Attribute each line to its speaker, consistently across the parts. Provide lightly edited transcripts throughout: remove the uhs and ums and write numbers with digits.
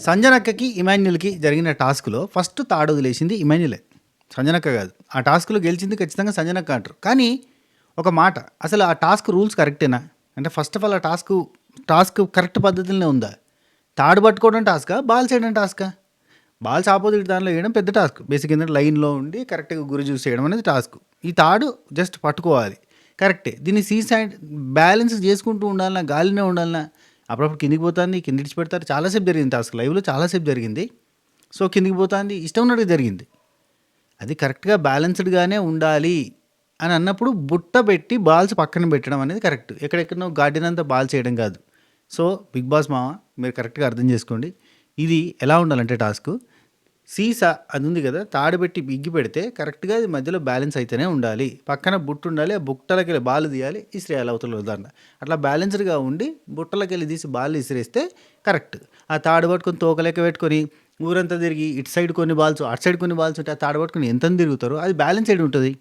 Speaker 1: సంజనక్కకి, ఇమాన్యుల్‌కి జరిగిన టాస్క్‌లో ఫస్ట్ తాడొదిలేసింది ఇమాన్యులే. సంజనక్క గాదు. ఆ టాస్క్‌లో గెలిచింది ఖచ్చితంగా సంజనక్క అంటారు. కానీ ఒక మాట, అసలు ఆ టాస్క్ రూల్స్ కరెక్టేనా? అంటే ఫస్ట్ ఆఫ్ ఆల్ ఆ టాస్క్ కరెక్ట్ పద్ధతిలోనే ఉందా? తాడు పట్టుకోవడం టాస్కా? బాల్స్ ఏయడం టాస్కా? బాల్స్ ఆపోజిట్ దానిలో ఏయడం పెద్ద టాస్క్. బేసిక్ ఏంటంటే లైన్‌లో ఉండి కరెక్ట్‌గా గురి చూసి చేయడం అనేది టాస్క్. ఈ తాడు జస్ట్ పట్టుకోవాలి. కరెక్టే. దీన్ని సైడ్ బ్యాలెన్స్ చేసుకుంటూ ఉండాలనా, గాలినే ఉండాలనా, అప్పుడప్పుడు కిందికి పోతుంది, కింద ఇడిచిపెడతారు. చాలాసేపు జరిగింది టాస్క్. లైవ్‌లో చాలాసేపు జరిగింది. సో, కిందికి పోతుంది, ఇష్టం ఉన్నట్టుగా జరిగింది. అది కరెక్ట్‌గా బ్యాలెన్స్‌డ్‌గానే ఉండాలి అని అన్నప్పుడు బుట్ట పెట్టి బాల్స్ పక్కన పెట్టడం అనేది కరెక్ట్. ఎక్కడెక్కడనో గార్డెన్ అంతా బాల్స్ చేయడం కాదు. సో, బిగ్ బాస్ మామ మీరు కరెక్ట్‌గా అర్థం చేసుకోండి. ఇది ఎలా ఉండాలంటే టాస్కు, సీసా అది ఉంది కదా, తాడు పెట్టి బిగ్గి పెడితే కరెక్ట్‌గా అది మధ్యలో బ్యాలెన్స్ అయితేనే ఉండాలి. పక్కన బుట్ట ఉండాలి. ఆ బుట్టలకెళ్ళి బాల్ తీయాలి, ఇసిరేయాలి అవతల ఉదాహరణ. అట్లా బ్యాలెన్స్డ్‌గా ఉండి బుట్టలకెళ్ళి తీసి బాల్ ఇసిరేస్తే కరెక్ట్. ఆ తాడు పట్టుకొని తోకలెక్క పెట్టుకొని ఊరంతా తిరిగి ఇటు సైడ్ కొన్ని బాల్స్, అటు సైడ్ కొన్ని బాల్స్ ఉంటే ఆ తాడు పట్టుకొని ఎంతని తిరుగుతారో అది బ్యాలెన్స్డ్ ఉంటుంది.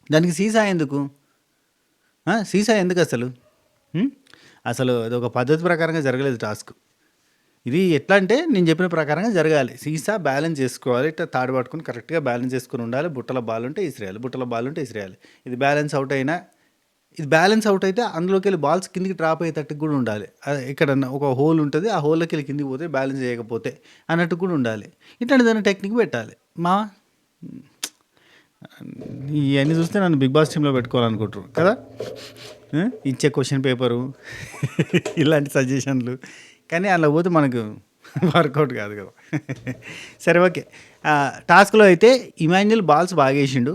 Speaker 1: దానికి సీసా ఎందుకు? సీసా ఎందుకు అసలు? హ్మ్? అసలు అదొక పద్ధతి ప్రకారంగా జరగలేదు టాస్క్. ఇది ఎట్లా అంటే నేను చెప్పిన ప్రకారంగా జరగాలి. సీసా బ్యాలెన్స్ చేసుకోవాలి. ఇట్లా తాడు పట్టుకొని కరెక్ట్‌గా బ్యాలెన్స్ చేసుకొని ఉండాలి. బుట్టలో బాల్ ఉంటే ఇసిరేయాలి. బుట్టలో బాల్ ఉంటే ఇసిరేయాలి. ఇది బ్యాలెన్స్ అవుట్ అయినా, ఇది బ్యాలెన్స్ అవుట్ అయితే అందులోకెళ్ళి బాల్స్ కిందికి డ్రాప్ అయ్యేటట్టుగా కూడా ఉండాలి. ఎక్కడన్నా ఒక హోల్ ఉంటుంది. ఆ హోల్‌లోకెళ్ళి కిందికి పోతే బ్యాలెన్స్ చేయకపోతే అన్నట్టు కూడా ఉండాలి. ఇట్లాంటిదైనా టెక్నిక్ పెట్టాలి. మామ ఇయన్నీ చూస్తే నన్ను 'బిగ్ బాస్' టీమ్‌లో పెట్టుకోవాలనుకుంటుర్రు కదా! ఇచ్చే క్వెషన్ పేపరు ఇలాంటి సజెషన్‌లు. కానీ అందులో పోతే మనకు వర్కౌట్ కాదు కదా! సరే ఓకే. టాస్క్‌లో అయితే ఇమాన్యుల్ బాల్స్ బాగేసిండు.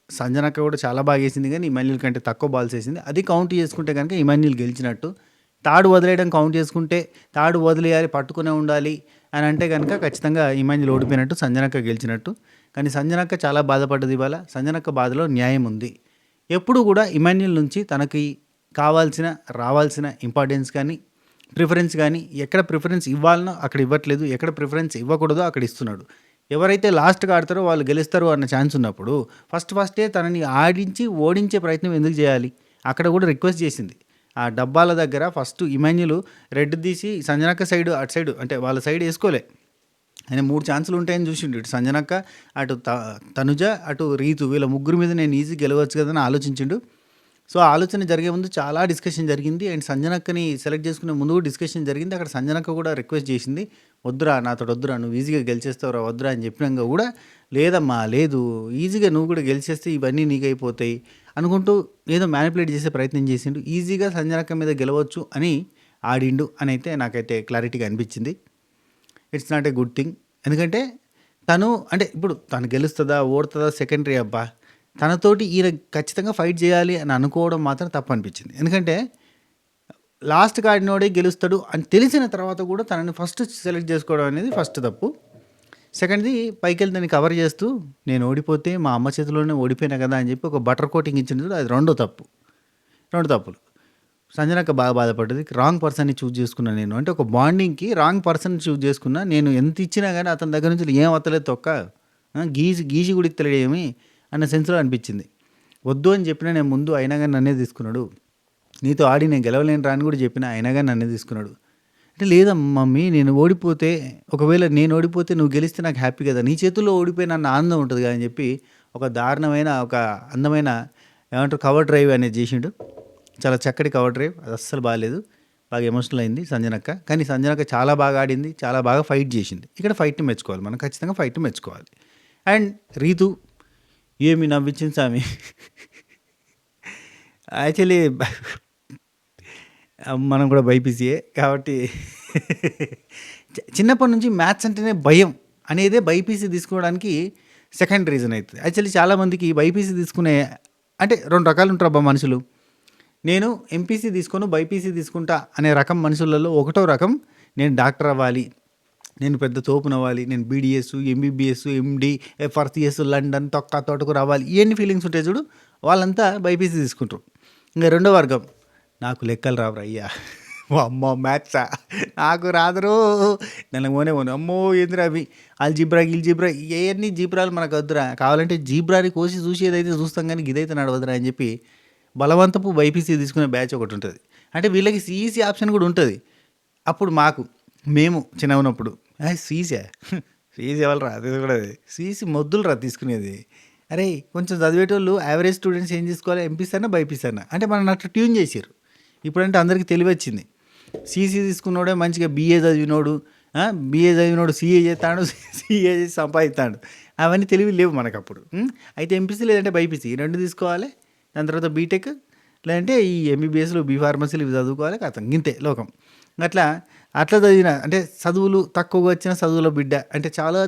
Speaker 1: సంజనక్క కూడా చాలా బాగేసింది కానీ ఇమాన్యుల్ కంటే తక్కువ బాల్స్ ఏసింది. అది కౌంట్ చేసుకుంటే కనుక ఇమాన్యుల్ గెలిచినట్టు. తాడు వదిలేయడం కౌంట్ చేసుకుంటే తాడు వదిలేయాలి, పట్టుకునే ఉండాలి అని అంటే కనుక ఖచ్చితంగా ఇమాన్యుల్ ఓడిపోయినట్టు, సంజనక్క గెలిచినట్టు. కానీ సంజనక్క చాలా బాధపడ్డది ఇవాళ. సంజనక్క బాధలో న్యాయం ఉంది. ఎప్పుడు కూడా ఇమాన్యుల్ నుంచి తనకి కావాల్సిన, రావాల్సిన ఇంపార్టెన్స్ కానీ, ప్రిఫరెన్స్ కానీ, ఎక్కడ ప్రిఫరెన్స్ ఇవ్వాలనో అక్కడ ఇవ్వట్లేదు, ఎక్కడ ప్రిఫరెన్స్ ఇవ్వకూడదో అక్కడ ఇస్తున్నాడు. ఎవరైతే లాస్ట్‌గా ఆడతారో వాళ్ళు గెలుస్తారు అన్న ఛాన్స్ ఉన్నప్పుడు ఫస్టే తనని ఆడించి, ఓడించే ప్రయత్నం ఎందుకు చేయాలి? అక్కడ కూడా రిక్వెస్ట్ చేసింది. ఆ డబ్బాల దగ్గర ఫస్ట్ ఇమాన్యుల్ రెడ్ తీసి సంజనక్క సైడ్, అటు సైడ్ అంటే వాళ్ళ సైడ్ ఏసుకోలే. ఆయన 3 ఛాన్సులు ఉంటాయని చూసిండు. ఇటు సంజనక్క, అటు తనుజ, అటు రీతు వీళ్ళ ముగ్గురు మీద నేను ఈజీ గెలవచ్చు కదా అని ఆలోచించిండు. సో, ఆ ఆలోచన జరిగే ముందు చాలా డిస్కషన్ జరిగింది. అండ్ సంజనక్కని సెలెక్ట్ చేసుకునే ముందు కూడా డిస్కషన్ జరిగింది. అక్కడ సంజనక్క కూడా రిక్వెస్ట్ చేసింది. "వద్దురా, నాతోటి వద్దురా, నువ్వు ఈజీగా గెలిచేస్తావురా, వద్దురా" అని చెప్పినాక కూడా, "లేదమ్మా లేదు, ఈజీగా నువ్వు కూడా గెలిచేస్తే ఇవన్నీ నీకైపోతాయి" అనుకుంటూ ఏదో మ్యానిపులేట్ చేసే ప్రయత్నం చేసిండు. ఈజీగా సంజనక్క మీద గెలవచ్చు అని ఆడిండు అని అయితే నాకైతే క్లారిటీగా అనిపించింది. It's not a good thing. ఎందుకంటే తను అంటే ఇప్పుడు తను గెలుస్తుందా, ఓడుతుందా సెకండరీ అబ్బా. తనతోటి ఈయన ఖచ్చితంగా ఫైట్ చేయాలి అని అనుకోవడం మాత్రం తప్పు అనిపించింది. ఎందుకంటే లాస్ట్‌కి ఆడినోడే గెలుస్తాడు అని తెలిసిన తర్వాత కూడా తనని ఫస్ట్ సెలెక్ట్ చేసుకోవడం అనేది ఫస్ట్ తప్పు. సెకండ్‌ది పైకెళ్ళి దాన్ని కవర్ చేస్తూ నేను ఓడిపోతే మా అమ్మ చేతిలోనే ఓడిపోయినా కదా అని చెప్పి ఒక బటర్ కోటింగ్ ఇచ్చింది చూడు, అది రెండో తప్పు. 2 తప్పులు. సంజనక్క బాగా బాధపడ్డది. రాంగ్ పర్సన్‌ని చూజ్ చేసుకున్నా నేను. అంటే ఒక బాండింగ్‌కి రాంగ్ పర్సన్‌ని చూజ్ చేసుకున్నా. నేను ఎంత ఇచ్చినా గానీ అతని దగ్గర నుంచి ఏం వత్తలేదు తొక్క. గీసి గీసి కూడా ఇత్తలేడు ఏమి అన్న సెన్స్‌లో అనిపించింది. వద్దు అని చెప్పినా నేను ముందు, అయినా గానీ నన్నే తీసుకున్నాడు. నీతో ఆడి నేను గెలవలేనురా అని కూడా చెప్పినా, అయినా గానీ నన్నే తీసుకున్నాడు. అంటే లేదమ్మా మమ్మీ, నేను ఓడిపోతే, ఒకవేళ నేను ఓడిపోతే నువ్వు గెలిస్తే నాకు హ్యాపీ కదా! నీ చేతుల్లో ఓడిపోయిన అన్న ఆనందం ఉంటది కదా అని చెప్పి ఒక దారుణమైన, ఒక అందమైన ఏమంటారు కవర్ డ్రైవ్ అనేది చేసిండు. చాలా చక్కటి కవర్ డ్రైవ్. అది అస్సలు బాలేదు. బాగా ఎమోషనల్ అయింది సంజనక్క. కానీ సంజనక్క చాలా బాగా ఆడింది. చాలా బాగా ఫైట్ చేసింది. ఇక్కడ ఫైట్‌ని మెచ్చుకోవాలి. మనం ఖచ్చితంగా ఫైట్‌ని మెచ్చుకోవాలి. అండ్ రీతు ఏమి నవ్వించింది సామి. యాక్చువల్లీ మనం కూడా బైపీసీయే కాబట్టి చిన్నప్పటి నుంచి మ్యాథ్స్ అంటేనే భయం అనేదే బైపీసీ తీసుకోవడానికి సెకండ్ రీజన్ అవుతుంది. యాక్చువల్లీ చాలామందికి బైపీసీ తీసుకునే అంటే 2 రకాలు ఉంటారబ్బా మనుషులు. నేను ఎంపీసీ తీసుకోను, బైపీసీ తీసుకుంటా అనే రకం మనుషులలో ఒకటో రకం, నేను డాక్టర్ అవ్వాలి, నేను పెద్ద తోపునవ్వాలి, నేను BDS, MBBS, MD, FRCS, London, తోటకు రావాలి, ఇవన్నీ ఫీలింగ్స్ ఉంటాయి చూడు, వాళ్ళంతా బైపీసీ తీసుకుంటారు. ఇంకా రెండో వర్గం, నాకు లెక్కలు రావురా అయ్యా, అమ్మో మ్యాథ్సా నాకు రాదురో, నెలకు పోనే పోను, అమ్మో ఏందిరా అవి ఆల్జీబ్రా గిల్జీబ్రా ఇవన్నీ జీబ్రాలు మనకు వద్దురా, కావాలంటే జీబ్రాని కోసి చూసేదైతే చూస్తాం కానీ ఇదైతే నడవదురా అని చెప్పి బలవంతపు బైపీసీ తీసుకునే బ్యాచ్ ఒకటి ఉంటుంది. అంటే వీళ్ళకి సిఈసీ ఆప్షన్ కూడా ఉంటుంది. అప్పుడు మాకు మేము చిన్నగా ఉన్నప్పుడు సీసా సీసీ ఎవరు రా అది కూడా సీసీ మొద్దులు రా తీసుకునేది. అరే కొంచెం చదివేటోళ్ళు యావరేజ్ స్టూడెంట్స్ ఏం తీసుకోవాలి, ఎంపీసీ బైపీసీ అంటే మనం అట్లా ట్యూన్ చేసారు. ఇప్పుడంటే అందరికీ తెలివి వచ్చింది. సీసీ తీసుకున్నోడే మంచిగా బీఏ చదివినోడు సీఏ చేస్తాడు, సీఏ చేసి సంపాదిస్తాడు. అవన్నీ తెలివి లేవు మనకు అప్పుడు. అయితే ఎంపీసీ లేదంటే బైపీసీ ఈ రెండు తీసుకోవాలి. దాని తర్వాత బీటెక్ లేదంటే ఈ ఎంబీబీఎస్లు బీ ఫార్మసీలు ఇవి చదువుకోవాలి. కథం గింతే లోకం. అట్లా చదివిన అంటే చదువులు తక్కువగా వచ్చిన చదువుల బిడ్డ అంటే చాలా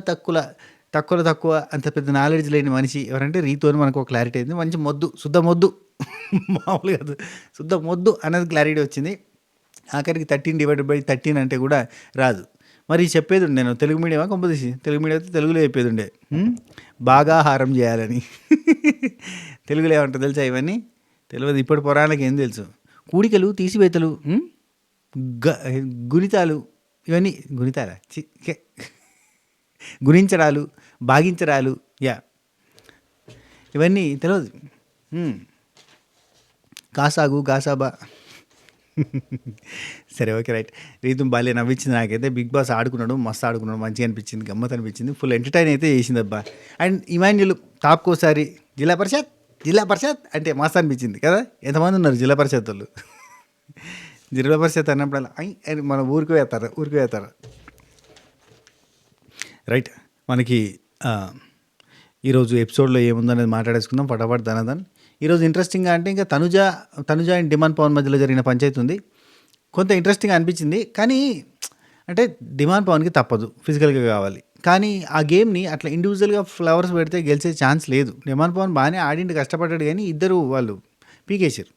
Speaker 1: తక్కువ అంత పెద్ద నాలెడ్జ్ లేని మనిషి ఎవరంటే రీతోని మనకు ఒక క్లారిటీ అయింది. మంచి మొద్దు శుద్ధ మొద్దు మామూలు కాదు, శుద్ధ మొద్దు అనేది క్లారిటీ వచ్చింది. ఆఖరికి 13/13 అంటే కూడా రాదు. మరి చెప్పేది నేను తెలుగు మీడియమా కొంపదీసి, తెలుగు మీడియం అయితే తెలుగులో చెప్పేది ఉండే బాగా ఆహారం చేయాలని. తెలుగులో ఏమంటారు తెలుసా ఇవన్నీ? తెలియదు. ఇప్పటి పురాణాలకు ఏం తెలుసు? కూడికలు తీసివేతలు, గుణితాలు, ఇవన్నీ గుణితాలా గుణించడాలు, భాగించడాలు, ఇవన్నీ తెలియదు. కాసాగు కాసాబా. సరే ఓకే రైట్. రీతు బాల్య నవ్వించింది నాకైతే. బిగ్ బాస్ ఆడుకున్నాడు, మస్తు ఆడుకున్నాడు, మంచిగా అనిపించింది, గమ్మత్ అనిపించింది, ఫుల్ ఎంటర్టైన్ అయితే చేసింది అబ్బా. అండ్ ఇమాన్యుల్ టాప్కోసారి జిల్లా పరిషత్ అంటే మస్తు అనిపించింది కదా. ఎంతమంది ఉన్నారు జిల్లా పరిషత్ వాళ్ళు? జిల్లా పరిషత్ అన్నప్పుడు మన ఊరికి వేస్తారు రైట్. మనకి ఈరోజు ఎపిసోడ్లో ఏముందనేది మాట్లాడేసుకుందాం ఫటాఫట్ ధనధన్. ఈరోజు ఇంట్రెస్టింగ్గా అంటే ఇంకా తనుజ అండ్ డిమాండ్ పవన్ మధ్యలో జరిగిన పంచాయతీ ఉంది. కొంత ఇంట్రెస్టింగ్గా అనిపించింది. కానీ అంటే డిమాండ్ పవన్కి తప్పదు, ఫిజికల్గా కావాలి. కానీ ఆ గేమ్ని అట్లా ఇండివిజువల్గా ఫ్లవర్స్ పెడితే గెలిచే ఛాన్స్ లేదు. డిమాండ్ పవన్ బాగానే ఆడింటి కష్టపడ్డాడు, కానీ ఇద్దరు వాళ్ళు పీకేసారు.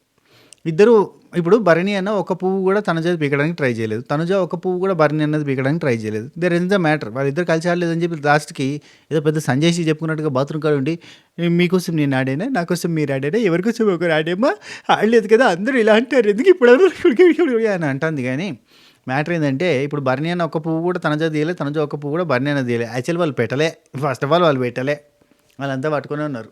Speaker 1: ఇద్దరు ఇప్పుడు భరణి అన్న ఒక పువ్వు కూడా తనుజ పీకడానికి ట్రై చేయలేదు, తనుజ ఒక పువ్వు కూడా భరణి అన్నది పీకడానికి ట్రై చేయలేదు. There is the matter. వాళ్ళిద్దరు కలిసి ఆడలేదని చెప్పి లాస్ట్కి ఏదో పెద్ద సంజయ్షి చెప్పుకున్నట్టుగా బాత్రూమ్ కాడ ఉండి మీకోసం నేను ఆడేనా, నాకోసం మీరు ఆడేనా, ఎవరికోసం ఒకరు ఆడేమా, ఆడలేదు కదా అందరూ ఇలా అంటారు ఎందుకు ఇప్పుడు అని అంటుంది. కానీ మ్యాటర్ ఏంటంటే ఇప్పుడు భరణి అన్న ఒక పువ్వు కూడా తనుజ తీయలే, తనుజ ఒక పువ్వు కూడా భరణి అన్న తీయలే. యాక్చువల్ వాళ్ళు పెట్టలే, ఫస్ట్ ఆఫ్ ఆల్ వాళ్ళు పెట్టలే, వాళ్ళంతా పట్టుకునే ఉన్నారు.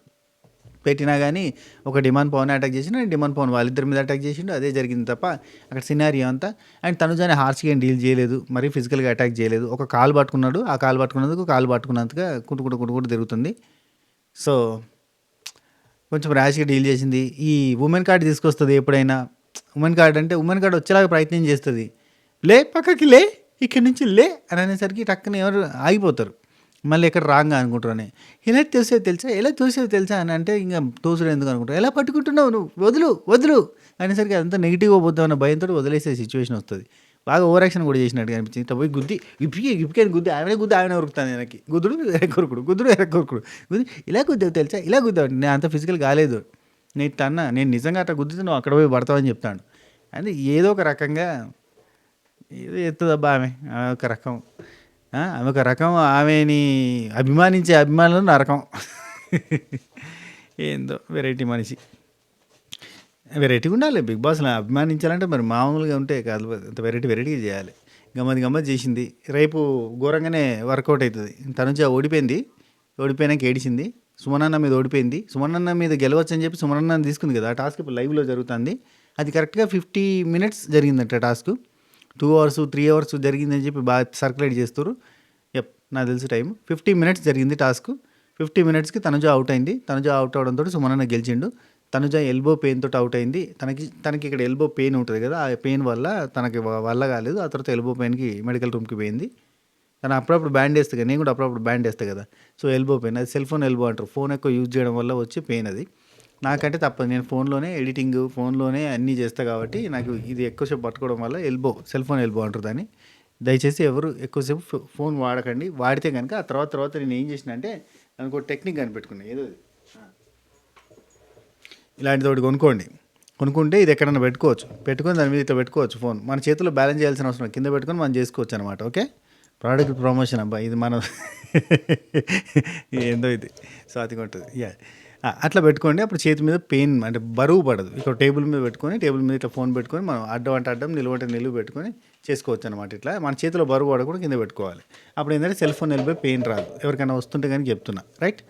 Speaker 1: పెట్టినా కానీ ఒక డిమాండ్ పవన్ అటాక్ చేసిండు, డిమాండ్ పవన్ వాళ్ళిద్దరి మీద అటాక్ చేసిండు, అదే జరిగింది తప్ప అక్కడ సినారియో అంతా. అండ్ తనుజాని హార్ష్గా ఏం డీల్ చేయలేదు, మరి ఫిజికల్గా అటాక్ చేయలేదు. ఒక కాలు పట్టుకున్నాడు, ఆ కాలు పట్టుకున్నందుగా కుట్టుకుంటూ తిరుగుతుంది. సో కొంచెం ర్యాష్గా డీల్ చేసింది. ఈ ఉమెన్ కార్డ్ తీసుకొస్తుంది ఎప్పుడైనా. ఉమెన్ కార్డ్ వచ్చేలాగా ప్రయత్నం చేస్తుంది. లే పక్కకి లే, ఇక్కడి నుంచి లే అని అనేసరికి టక్కున ఎవరు ఆగిపోతారు. మళ్ళీ ఎక్కడ రాంగా అనుకుంటారని. ఎలా తోసేవి తెలుసా అని అంటే ఇంకా తోసుడు ఎందుకు అనుకుంటారు. ఎలా పట్టుకుంటున్నావు నువ్వు, వదులు అనేసరికి అదంతా నెగిటివ్గా పోతామన్న భయంతో వదిలేసే సిచ్యువేషన్ వస్తుంది. బాగా ఓవర్ యాక్షన్ కూడా చేసినట్టుగా అనిపించింది. ఇట్లా పోయి ఇప్పికని గుద్ది ఆమె ఉరుకుతాను వెనక్కి. గుద్దుడు ఇలా గుద్దావు తెలుసా, ఇలా గుద్దావు. నేను అంత ఫిజికల్ కాలేదు, నేను నిజంగా అట్లా గుద్దితే నువ్వు అక్కడ పోయి పడతావని చెప్తాను. అంటే ఏదో ఒక రకంగా ఏదో ఎత్తుదబ్బా ఆమె ఒక రకం. ఆమెని అభిమానించే అభిమానులు నరకం. ఏందో వెరైటీ మనిషి, వెరైటీగా ఉండాలి. బిగ్ బాస్లో అభిమానించాలంటే మరి మామూలుగా ఉంటే కాదు, అంత వెరైటీగా చేయాలి. గమ్మత్ చేసింది. రేపు ఘోరంగానే వర్కౌట్ అవుతుంది. తనుజ ఓడిపోయినాక ఏడిచింది. సుమనన్న మీద ఓడిపోయింది. సుమనన్న మీద గెలవచ్చు అని చెప్పి సుమనన్న తీసుకుంది కదా. ఆ టాస్క్ ఇప్పుడు లైవ్లో జరుగుతుంది. అది కరెక్ట్గా 50 minutes జరిగిందంట టాస్క్. 2 hours 3 hours జరిగిందని చెప్పి బాగా సర్క్యులేట్ చేస్తారు. నాకు తెలిసి టైం 50 minutes జరిగింది టాస్క్. 50 minutesకి తనుజ అవుట్ అయింది. తనుజ అవుట్ అవడంతో సుమనన్న గెలిచిండు. తనుజ ఎల్బో పెయిన్ తోటి అవుట్ అయింది. తనకి ఇక్కడ ఎల్బో పెయిన్ ఉంటుంది కదా, ఆ పెయిన్ వల్ల తనకి వల్ల కాలేదు. ఆ తర్వాత ఎల్బో పెయిన్కి మెడికల్ రూమ్కి పోయింది. తను అప్పుడప్పుడు బ్యాండ్ వేస్తుంది కదా, నేను కూడా అప్పుడప్పుడు బ్యాండ్ వేస్తాను కదా. సో ఎల్బో పెయిన్, అది సెల్ ఫోన్ ఎల్బో అంటారు. ఫోన్ ఎక్కువ యూజ్ చేయడం వల్ల వచ్చే పెయిన్ అది. నాకంటే తప్పదు, నేను ఫోన్లోనే ఎడిటింగ్, ఫోన్లోనే అన్నీ చేస్తాను కాబట్టి నాకు ఇది ఎక్కువసేపు పట్టుకోవడం వల్ల సెల్ ఫోన్ ఎల్బో అంటారు దాన్ని. దయచేసి ఎవరు ఎక్కువసేపు ఫోన్ వాడకండి. వాడితే కనుక ఆ తర్వాత నేను ఏం చేసిన అంటే దానికి ఒక టెక్నిక్ కనిపెట్టుకున్నాను. ఏదో ఇలాంటిది ఒకటి కొనుక్కుంటే ఇది ఎక్కడన్నా పెట్టుకొని దాని మీద ఇట్లా పెట్టుకోవచ్చు. ఫోన్ మన చేతిలో బ్యాలెన్స్ చేయాల్సిన అవసరం, కింద పెట్టుకొని మనం చేసుకోవచ్చు అనమాట. ఓకే, ప్రోడక్ట్ ప్రమోషన్ అబ్బా ఇది మన ఏందో ఇది స్వాతిగా ఉంటుంది. అట్లా పెట్టుకోండి. అప్పుడు చేతి మీద పెయిన్ అంటే బరువు పడదు. ఇక్కడ టేబుల్ మీద ఇట్లా ఫోన్ పెట్టుకొని మనం అడ్డం నిలువ పెట్టుకొని చేసుకోవచ్చు అనమాట. ఇట్లా మన చేతిలో బరువు పడకుండా కింద పెట్టుకోవాలి. అప్పుడు ఏంటంటే సెల్ ఫోన్ ఎల్బో పెయిన్ రాదు. ఎవరికైనా వస్తుంటే కానీ చెప్తున్నా, రైట్.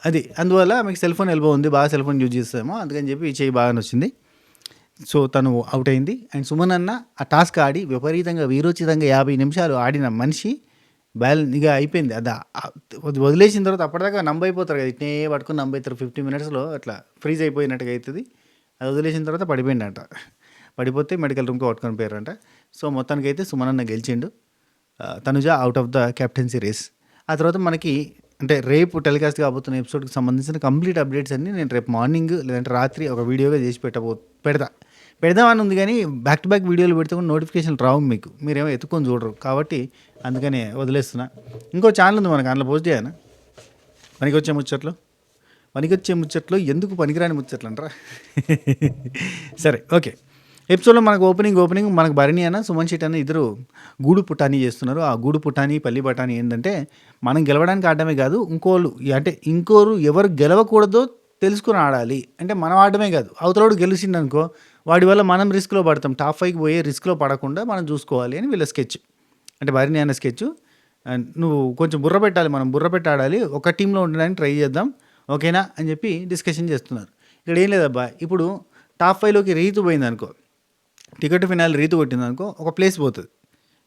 Speaker 1: అది అందువల్ల మీకు సెల్ ఫోన్ ఎల్బో ఉంది, బాగా సెల్ ఫోన్ యూజ్ చేస్తామో అందుకని చెప్పి ఈ చేయి బాగా వచ్చింది. సో, తను ఔట్ అయింది. అండ్ సుమన్ అన్న ఆ టాస్క్ ఆడి విపరీతంగా వీరోచితంగా 50 నిమిషాలు ఆడిన మనిషి ఇక అయిపోయింది. వదిలేసిన తర్వాత అప్పటిదాకా నంబైపోతారు కదా! ఇట్నే పట్టుకొని నంబైతారు. 50 మినిట్స్‌లో అట్లా ఫ్రీజ్ అయిపోయినట్టుగా అయితది. అది వదిలేసిన తర్వాత పడిపోయిండంట. పడిపోతే మెడికల్ రూమ్‌కి పట్టుకొని పోయారంట. సో, మొత్తానికైతే సుమన్ అన్న గెలిచిండు. Tanuja out of the captaincy race. ఆ తర్వాత మనకి అంటే రేపు టెలికాస్ట్ కాబోతున్న ఎపిసోడ్‌కి సంబంధించిన కంప్లీట్ అప్డేట్స్ అన్నీ నేను రేపు మార్నింగ్ లేదంటే రాత్రి ఒక వీడియోగా చేసి పెడతా. పెడదామని ఉంది కానీ బ్యాక్ టు బ్యాక్ వీడియోలు పెడితే కూడా నోటిఫికేషన్లు రావు మీకు. మీరేమో ఎత్తుకొని చూడరు. కాబట్టి అందుకని వదిలేస్తున్నా. ఇంకో ఛానల్ ఉంది మనకు, అందులో పోస్ట్ చేయనా? పనికొచ్చే ముచ్చట్లు ఎందుకు పనికిరాని ముచ్చట్లు అంటారా? సరే, ఓకే. ఎపిసోడ్లో మనకు ఓపెనింగ్ మనకు భరణి అన్న సుమన్ శెట్టి అన్న ఇద్దరు గూడు పుటానీ చేస్తున్నారు. ఆ గూడు పుటానీ పల్లి బఠానీ ఏంటంటే మనం గెలవడానికి ఆడమే కాదు, ఇంకోరు ఎవరు గెలవకూడదో తెలుసుకుని ఆడాలి. అంటే మనం ఆడమే కాదు, అవతలోడు గెలిచిండనుకో వాడి వల్ల మనం రిస్క్లో పడతాం. టాప్ 5కి పోయే రిస్క్లో పడకుండా మనం చూసుకోవాలి అని వీళ్ళ స్కెచ్. అంటే భరణి అన్న స్కెచ్. నువ్వు కొంచెం బుర్ర పెట్టాలి, మనం బుర్ర పెట్టి ఆడాలి, ఒక టీంలో ఉండడానికి ట్రై చేద్దాం, ఓకేనా అని చెప్పి డిస్కషన్ చేస్తున్నారు. ఇక్కడ ఏం లేదబ్బా, ఇప్పుడు టాప్ 5లోకి రీతు పోయింది అనుకో, టికెట్ ఫినాల్ రీతు కొట్టింది అనుకో, ఒక ప్లేస్ పోతుంది.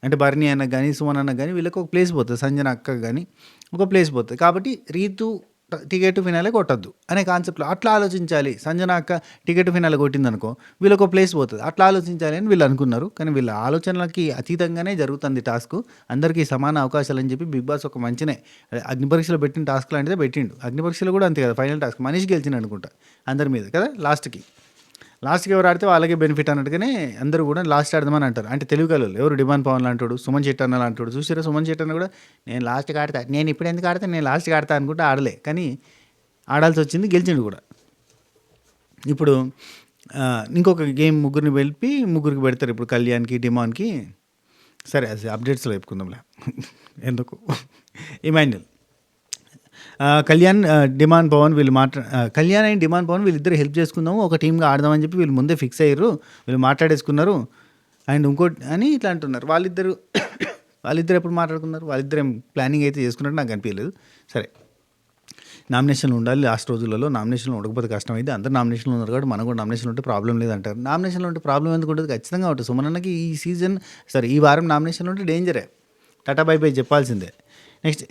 Speaker 1: అంటే భరణి అన్నకు కానీ సుమన్ అన్నకు కానీ వీళ్ళకి ఒక ప్లేస్ పోతుంది, సంజన అక్కకు కానీ ఒక ప్లేస్ పోతుంది. కాబట్టి రీతు టికెట్ ఫినాలే కొట్టద్దు అనే కాన్సెప్ట్లో అట్లా ఆలోచించాలి. సంజన అక్క టికెట్ ఫినాలే కొట్టిందనుకో వీళ్ళకి ఒక ప్లేస్ పోతుంది, అట్లా ఆలోచించాలి అని వీళ్ళు అనుకున్నారు. కానీ వీళ్ళ ఆలోచనలకి అతీతంగానే జరుగుతుంది టాస్క్. అందరికీ సమాన అవకాశాలు అని చెప్పి బిగ్ బాస్ ఒక మంచినే అగ్నిపరీక్షలో పెట్టిన టాస్క్ లాంటిదే పెట్టిండు. అగ్నిపరీక్షలో కూడా అంతే కదా, ఫైనల్ టాస్క్ మనీష్ గెలిచిండు అనుకుంటా అందరి మీద కదా. లాస్ట్కి ఎవరు ఆడితే వాళ్ళకే బెనిఫిట్ అన్నట్టుగానే అందరూ కూడా లాస్ట్ ఆడదామని అంటారు. అంటే తెలుగు కళ్ళు ఎవరు డిమాండ్ పవన్ అంటాడు, సుమన్ శెట్టి అన్న అంటాడు. చూసారా సుమన్ శెట్టి అన్న కూడా నేను లాస్ట్కి ఆడతా, నేను ఇప్పుడు ఎందుకు ఆడతా, నేను లాస్ట్కి ఆడతా అనుకుంటే ఆడలే, కానీ ఆడాల్సి వచ్చింది, గెలిచిండు కూడా. ఇప్పుడు ఇంకొక గేమ్ ముగ్గురికి పెడతారు ఇప్పుడు, కళ్యాణ్కి డిమాన్కి. సరే అది అప్డేట్స్లో చెప్పుకుందాంలే ఎందుకు. ఇమాన్యుల్, కళ్యాణ్, డిమాండ్ పవన్ వీళ్ళు కళ్యాణ్ అండ్ డిమాండ్ పవన్ వీళ్ళిద్దరు హెల్ప్ చేసుకుందాము, ఒక టీమ్గా ఆడదామని చెప్పి వీళ్ళు ముందే ఫిక్స్ అయ్యారు, వీళ్ళు మాట్లాడేసుకున్నారు. అండ్ ఇంకోటి అని ఇట్లా అంటున్నారు. వాళ్ళిద్దరు ఎప్పుడు మాట్లాడుకున్నారు, వాళ్ళిద్దరు ఏం ప్లానింగ్ అయితే చేసుకున్నట్టు నాకు అనిపించలేదు. సరే, నామినేషన్లు ఉండాలి. లాస్ట్ రోజులలో నామినేషన్లు ఉండకపోతే కష్టమైంది. అందరు నామినేషన్లు ఉన్నారు కాబట్టి మనం కూడా నామినేషన్లు ఉంటే ప్రాబ్లం లేదంటారు. నామినేషన్లు ఉంటే ప్రాబ్లం ఎందుకు ఉంటుంది? ఖచ్చితంగా ఉంటుంది. సుమనన్నకి ఈ వారం నామినేషన్లు ఉంటే డేంజరే, టాటా బై బై చెప్పాల్సిందే. నెక్స్ట్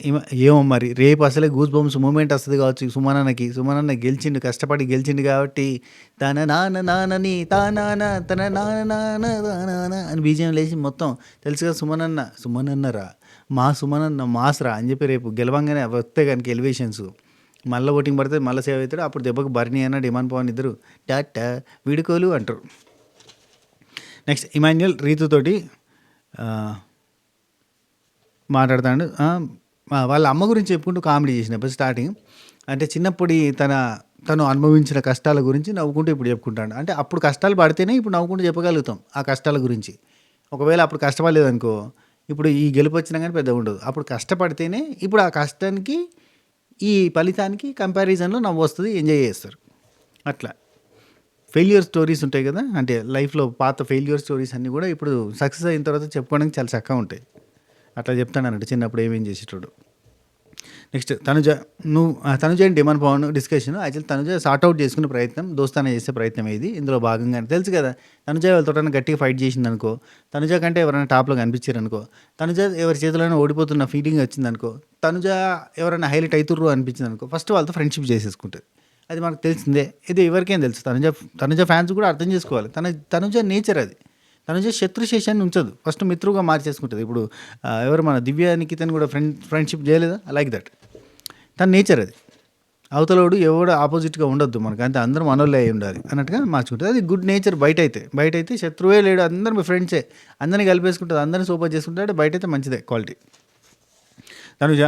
Speaker 1: ఏమో మరి రేపు అసలే గూస్ బంప్స్ మూమెంట్ వస్తుంది కావచ్చు సుమనన్న గెలిచిండు, కష్టపడి గెలిచిండు కాబట్టి తన నాన్నని తన నాన్న అని బీజం లేచి మొత్తం తెలుసుగా సుమనన్నరా సుమనన్న మాస్రా అని చెప్పి రేపు గెలవంగానే వస్తే కనుక ఎలివేషన్స్ మళ్ళీ ఓటింగ్ పడితే మళ్ళీ సేవ్ అవుతాడు. అప్పుడు దెబ్బకు భరణి అన్న డిమాండ్ పవన్ ఇద్దరు టాటా వీడుకోలు అంటారు. నెక్స్ట్ ఇమాన్యుల్ రీతుతోటి మాట్లాడతాడు. వాళ్ళ అమ్మ గురించి చెప్పుకుంటూ కామెడీ చేసినప్పుడు స్టార్టింగ్ అంటే చిన్నప్పుడు తను అనుభవించిన కష్టాల గురించి నవ్వుకుంటూ ఇప్పుడు చెప్పుకుంటాడు. అంటే అప్పుడు కష్టాలు పడితేనే ఇప్పుడు నవ్వుకుంటూ చెప్పగలుగుతాం ఆ కష్టాల గురించి. ఒకవేళ అప్పుడు కష్టపడలేదనుకో ఇప్పుడు ఈ గెలుపు వచ్చినా కానీ పెద్దగా ఉండదు. అప్పుడు కష్టపడితేనే ఇప్పుడు ఆ కష్టానికి ఈ ఫలితానికి కంపారిజన్లో నవ్వు వస్తుంది, ఎంజాయ్ చేస్తారు. అట్లా ఫెయిల్యూర్ స్టోరీస్ ఉంటాయి కదా, అంటే లైఫ్లో పాత ఫెయిల్యూర్ స్టోరీస్ అన్నీ కూడా ఇప్పుడు సక్సెస్ అయిన తర్వాత చెప్పుకోవడానికి చాలా చక్కగా ఉంటాయి. అట్లా చెప్తాను అన్నట్టు చిన్నప్పుడు ఏమేం చేసేటోడు. Next Tanuja and demon Pavan discussion. Actually Tanuja sort out చేసుకునే ప్రయత్నం, దోస్తానే చేసే ప్రయత్నం ఇది. ఇందులో భాగంగానే తెలుసు కదా, తనుజ వాళ్ళతో గట్టిగా ఫైట్ చేసింది అనుకో, తనుజ కంటే ఎవరైనా టాప్లో కనిపించారు అనుకో, తనుజ ఎవరి చేతిలోనే ఓడిపోతున్న ఫీలింగ్ వచ్చింది అనుకో, తనుజ ఎవరైనా హైలైట్ అవుతుర్రు అనిపించింది అనుకో, ఫస్ట్ వాళ్ళతో ఫ్రెండ్షిప్ చేసేసుకుంటుంది. అది మనకు తెలిసిందే, ఇది ఎవరికేం తెలుసు. తనుజ ఫ్యాన్స్ కూడా అర్థం చేసుకోవాలి. తనుజ నేచర్ అది. తనుజ శత్రుశేషాన్ని ఉంచదు, ఫస్ట్ మిత్రుగా మార్చేసుకుంటుంది. ఇప్పుడు ఎవరు మన దివ్యానికి తను కూడా ఫ్రెండ్షిప్ చేయలేదా, లైక్ దట్ తన నేచర్ అది. అవతలోడు ఎవడు ఆపోజిట్గా ఉండొద్దు మనకు, అంతే అందరం మనోళ్ళే అయి ఉండాలి అన్నట్టుగా మార్చుకుంటుంది. అది గుడ్ నేచర్. బయట అయితే శత్రువే లేడు, అందరం మీ ఫ్రెండ్సే, అందరినీ కలిపేసుకుంటుంది, అందరినీ సూపర్ చేసుకుంటాడు. బయట అయితే మంచిదే క్వాలిటీ. తనుజ,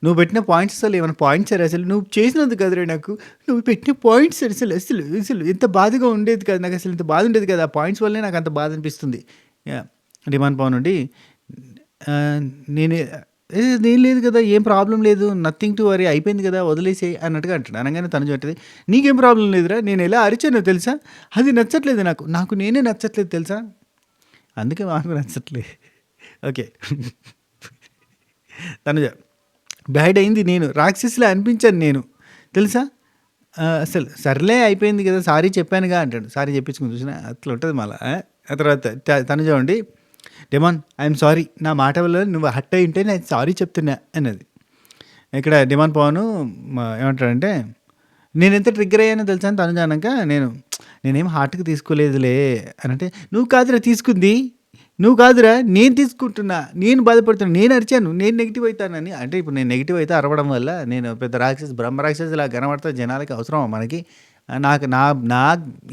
Speaker 1: నువ్వు పెట్టిన పాయింట్స్ అసలు ఏమైనా పాయింట్స్ అసలు నువ్వు చేసినందుకు కదరే, నాకు నువ్వు పెట్టిన పాయింట్స్ అసలు ఎంత బాధగా ఉండేది కదా, నాకు అసలు ఇంత బాధ ఉండేది కదా, ఆ పాయింట్స్ వల్లే నాకు అంత బాధ అనిపిస్తుంది. డిమాండ్ పవన్ నుండి నేను లేదు కదా, ఏం ప్రాబ్లం లేదు, నథింగ్ టు వరీ, అయిపోయింది కదా, వదిలేసేయి అన్నట్టుగా అంటాడు. అనగానే తను చెప్తుంది, నీకేం ప్రాబ్లం లేదురా, నేను ఎలా అరిచానో తెలుసా, అది నచ్చట్లేదు నాకు నేనే నచ్చట్లేదు తెలుసా, అందుకే మాకు నచ్చట్లేదు. ఓకే, తనుజ బ్యాడ్ అయింది నేను, రాక్షసిలా అనిపించాను నేను తెలుసా, అసలు సర్లే అయిపోయింది కదా! సారీ చెప్పానుగా అంటాడు. సారీ చెప్పించుకొని చూసినా అట్లా ఉంటది మళ్ళా. ఆ తర్వాత తనుజ ఉండి, "డెమాన్ ఐయామ్ సారీ. నా మాట వల్ల నువ్వు హర్ట్ అయ్యి ఉంటే నేను సారీ చెప్తున్నా" అన్నది. ఇక్కడ డిమాండ్ పవను ఏమంటాడంటే, నేనెంత ట్రిగ్గర్ అయ్యానో తెలుసా అని తనుజ అన్నాక, నేనేం హార్ట్‌కి తీసుకోలేదులే అని అంటే, "నువ్వు కాదురా తీసుకుంది. నువ్వు కాదురా నేను తీసుకుంటున్నా. నేను బాధపడుతున్నా. నేను అరిచాను. నేను నెగెటివ్ అయితానని." అంటే ఇప్పుడు నేను నెగెటివ్ అయితే అరవడం వల్ల నేను పెద్ద బ్రహ్మ రాక్షసిలా కనబడతా జనాలకి అవసరమా మనకి? నాకు నా నా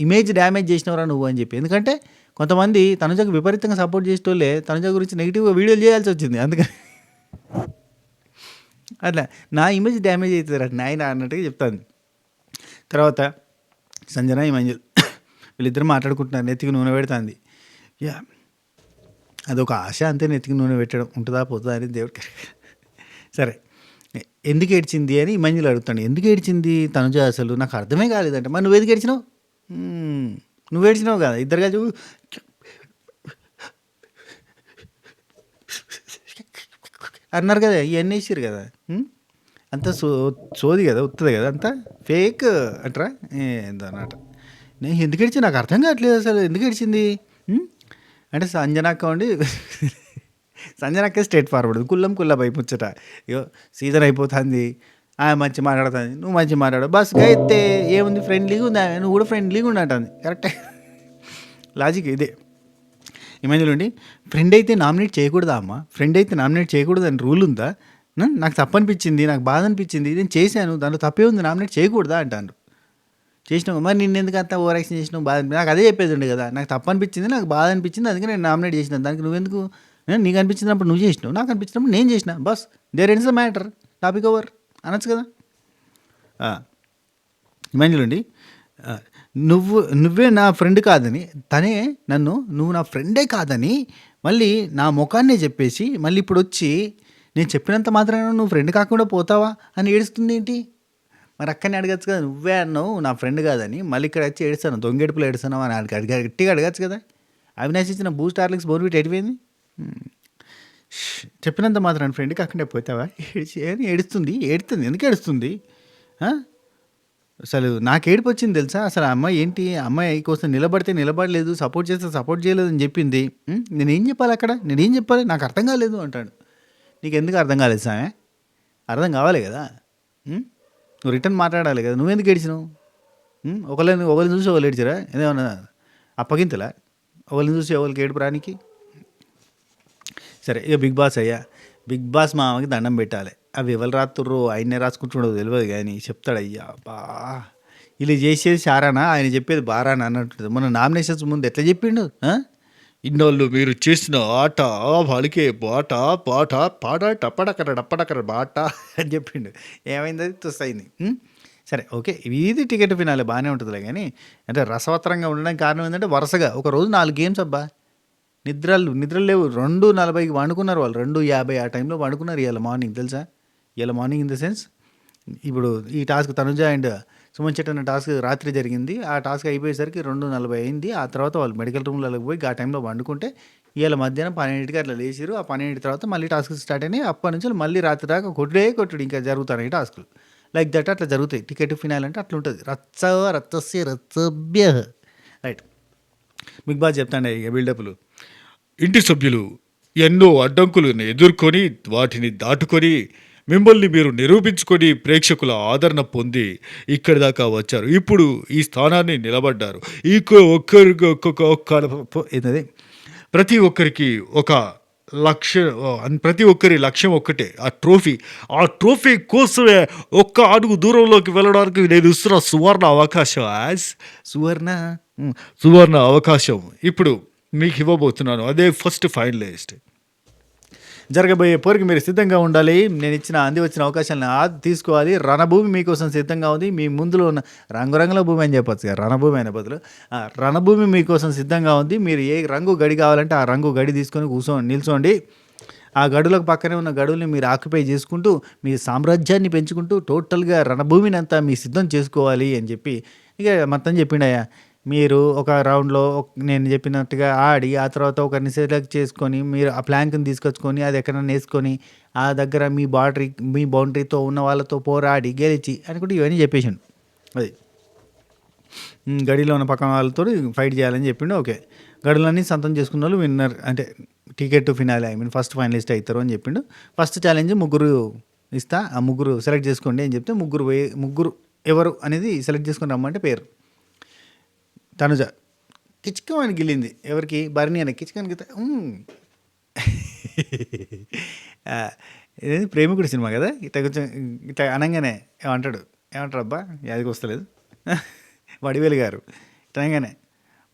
Speaker 1: ఇమేజ్ డ్యామేజ్ చేసినవురా నువ్వు అని చెప్పి. ఎందుకంటే కొంతమంది తనుజకు విపరీతంగా సపోర్ట్ చేసేటోళ్ళే తనుజ గురించి నెగెటివ్‌గా వీడియోలు చేయాల్సొచ్చింది. అందుకని అట్లా నా ఇమేజ్ డ్యామేజ్ అవుతుందిరా నాయన అన్నట్టుగా చెప్తాను. తర్వాత సంజన మంజుల్ వీళ్ళిద్దరు మాట్లాడుకుంటున్నారు. నెత్తికి నూనె పెడుతుంది. యా అదొక ఆశ అంతే, నెత్తికి నూనె పెట్టడం ఉంటుందా పోతుందా అని దేవుడికి. సరే ఎందుకు ఏడ్చింది అని మంజులు అడుగుతాడు. ఎందుకు ఏడ్చింది తనుజ అసలు నాకు అర్థమే కాలేదంటే, మరి నువ్వు ఎందుకు ఏడ్చినావు? నువ్వు ఏడ్చినావు కదా, ఇద్దరు కలిసి అన్నారు కదా, ఇవన్నీ వేసారు కదా, అంతా సోది కదా, ఉత్తది కదా, అంతా ఫేక్ అంటారా ఏందన్నమాట. నేను ఎందుకు ఏడ్చి నాకు అర్థం కావట్లేదు అసలు ఎందుకు ఏడ్చింది అంటే సంజనాక్క ఉండి సంజనాక్క స్ట్రేట్ ఫార్వర్డ్ కుల్ల పై ముచ్చట. ఇగో సీజన్ అయిపోతుంది, మంచి మాట్లాడుతుంది, నువ్వు మంచి మాట్లాడు బస్ అయితే ఏముంది ఫ్రెండ్లీగా ఉంది, నువ్వు కూడా ఫ్రెండ్లీగా ఉండటంది. కరెక్టే లాజిక్ ఇదే. ఇమాజిన్ ఫ్రెండ్ అయితే నామినేట్ చేయకూడదా అమ్మ, ఫ్రెండ్ అయితే నామినేట్ చేయకూడదు అని రూల్ ఉందా? నాకు తప్పనిపించింది, నాకు బాధ అనిపించింది, నేను చేశాను, దాంట్లో తప్పే ఉంది, నామినేట్ చేయకూడదా అంటాను. చేసినావు మరి నిన్ను ఎందుకు అంత ఓవర్ యాక్షన్ చేసినావు, బాధ నాకు అదే చెప్పేది ఉండే కదా, నాకు తప్పు అనిపించింది, నాకు బాధ అనిపించింది, అందుకే నేను నామినేట్ చేసినాను, దానికి నువ్వెందుకు, నీకు అనిపించినప్పుడు నువ్వు చేసినావు, నాకు అనిపించినప్పుడు నేను చేసిన, బస్ there ends the matter, topic over అనొచ్చు కదా. ఇమాజిన్ నువ్వే నా ఫ్రెండ్ కాదని, తనే నన్ను నువ్వు నా ఫ్రెండే కాదని మళ్ళీ నా ముఖాన్నే చెప్పేసి మళ్ళీ ఇప్పుడు వచ్చి నేను చెప్పినంత మాత్రాన నువ్వు ఫ్రెండ్ కాకుండా పోతావా అని ఏడుస్తుంది ఏంటి? మరి అక్కని అడగచ్చు కదా, నువ్వే అన్నావు నా ఫ్రెండ్ కాదని, మళ్ళీ ఇక్కడ వచ్చి ఏడుస్తాను దొంగెడుపులు ఏడుస్తున్నావు అని గట్టిగా అడగచ్చు కదా. అవినాష్ ఇచ్చిన బూస్ట్ హార్లిక్స్ బోర్న్విటా ఎడిపోయింది, చెప్పినంత మాత్రాన ఫ్రెండ్ కాకుండా పోతావా అని ఏడుస్తుంది ఎందుకు ఏడుస్తుంది? అసలు నాకు ఏడుపు వచ్చింది తెలుసా, అసలు అమ్మాయి ఏంటి, అమ్మాయి కోసం నిలబడితే నిలబడలేదు, సపోర్ట్ చేస్తే సపోర్ట్ చేయలేదు అని చెప్పింది. నేనేం చెప్పాలి అక్కడ, నేనేం చెప్పాలి, నాకు అర్థం కాలేదు అంటాడు. నీకు ఎందుకు అర్థం కాలేదు సామె, అర్థం కావాలి కదా, నువ్వు రిటర్న్ మాట్లాడాలి కదా, నువ్వెందుకు ఏడిచినావు? ఒకరిని చూసి ఒకరు ఏడ్చారా, ఏదేమన్నా అప్పగింతలా, ఒకరిని చూసి ఎవరికి ఏడుపు రానికి? సరే ఇక బిగ్ బాస్ అయ్యా, బిగ్ బాస్ మామకి దండం పెట్టాలి, అవి ఎవరు రాత్తుర్రో ఆయన్నే రాసుకుంటుండో తెలియదు కానీ చెప్తాడు. అయ్యా బా ఇలా చేసేది చారానా, ఆయన చెప్పేది బారానా అన్నట్టు. మన నామినేషన్స్ ముందు ఎట్లా చెప్పిండు, ఇన్నోళ్ళు మీరు చేసిన ఆట వాళ్ళకే బాట పాట పాట టప్పడక్కర డప్పడక్కర బాట అని చెప్పిండు. ఏమైంది, అది తుస్తయింది. సరే ఓకే, ఇది టికెట్ ఫినాలే బాగానే ఉంటుందిలే, కానీ అంటే రసవత్తరంగా ఉండడానికి కారణం ఏంటంటే వరుసగా ఒక రోజు 4 గేమ్స్ అబ్బా, నిద్రలు లేవు. 2:40కి వండుకున్నారు వాళ్ళు, 2:50 ఆ టైంలో వండుకున్నారు ఇవాళ మార్నింగ్ తెలుసా. ఇవాళ మార్నింగ్ ఇన్ ద సెన్స్ ఇప్పుడు ఈ టాస్క్ తనుజ అండ్ సుమన్ చెట్ అన్న టాస్క్ రాత్రి జరిగింది, ఆ టాస్క్ అయిపోయేసరికి 2:40 అయింది. ఆ తర్వాత వాళ్ళు మెడికల్ రూమ్లోకి పోయి ఆ టైంలో వండుకుంటే ఇవాళ మధ్యాహ్నం 12కి అట్లా లేచిరు. ఆ 12 తర్వాత మళ్ళీ టాస్క్ స్టార్ట్ అయినాయి. అప్పటి నుంచి మళ్ళీ రాత్రి దాకా కొట్టుడు ఇంకా జరుగుతున్నాయి టాస్కులు లైక్ దట్, అట్లా జరుగుతాయి. టికెట్ ఫినాల్ అంటే అట్లా ఉంటుంది, రచ్చస్య రైట్. బిగ్ బాస్ చెప్తాండే ఇక బిల్డప్లు, ఇంటి సభ్యులు ఎన్నో అడ్డంకులను ఎదుర్కొని వాటిని దాటుకొని మిమ్మల్ని మీరు నిరూపించుకొని ప్రేక్షకుల ఆదరణ పొంది ఇక్కడి దాకా వచ్చారు, ఇప్పుడు ఈ స్థానాన్ని నిలబడ్డారు. ఏంటది, ప్రతి ఒక్కరి లక్ష్యం ఒక్కటే, ఆ ట్రోఫీ కోసమే ఒక్క అడుగు దూరంలోకి వెళ్ళడానికి నేను ఇస్తున్న సువర్ణ అవకాశం ఇప్పుడు మీకు ఇవ్వబోతున్నాను. అదే ఫస్ట్ ఫైనలిస్ట్. జరగబోయే పోరుకి మీరు సిద్ధంగా ఉండాలి. నేను వచ్చిన అవకాశాలను తీసుకోవాలి. రణభూమి మీకోసం సిద్ధంగా ఉంది. మీ ముందులో ఉన్న రంగురంగుల భూమి అని చెప్పొచ్చు కదా, రణభూమి అయిన బదులు రణభూమి మీకోసం సిద్ధంగా ఉంది. మీరు ఏ రంగు గడి కావాలంటే ఆ రంగు గడి తీసుకొని నిల్చోండి. ఆ గడులకు పక్కనే ఉన్న గడువుని మీరు ఆక్యుపై చేసుకుంటూ మీ సామ్రాజ్యాన్ని పెంచుకుంటూ టోటల్గా రణభూమిని అంతా మీ సిద్ధం చేసుకోవాలి అని చెప్పి ఇక మొత్తం చెప్పిండయ్యా. మీరు ఒక రౌండ్లో నేను చెప్పినట్టుగా ఆడి ఆ తర్వాత ఒకరిని సెలెక్ట్ చేసుకొని మీరు ఆ ప్లాంక్ని తీసుకొచ్చుకొని అది ఎక్కడైనా వేసుకొని ఆ దగ్గర మీ బౌండరీతో ఉన్న వాళ్ళతో పోరాడి గెలిచి అనుకుంటే ఇవన్నీ చెప్పేసిండు. అది గడిలో ఉన్న పక్కన వాళ్ళతో ఫైట్ చేయాలని చెప్పిండు. ఓకే, గడులన్నీ సొంతం చేసుకున్న వాళ్ళు విన్నర్, అంటే ticket to finale, I mean first finalist అవుతారు అని చెప్పిండు. ఫస్ట్ ఛాలెంజ్ ముగ్గురు ఇస్తా, ఆ ముగ్గురు సెలెక్ట్ చేసుకోండి అని చెప్తే ముగ్గురు ఎవరు అనేది సెలెక్ట్ చేసుకుని రమ్మంటే పేరు తనుజ కిచ్కమని గిల్లింది. ఎవరికి? భరణి అని కిచ్కమని గిత ఇదేంటి ప్రేమికుడు సినిమా కదా, ఇట్లా కొంచెం ఇట్లా అనగానే ఏమంటాడు అబ్బా యాదికి వస్తలేదు వడివేలు గారు ఇట్లా అనగానే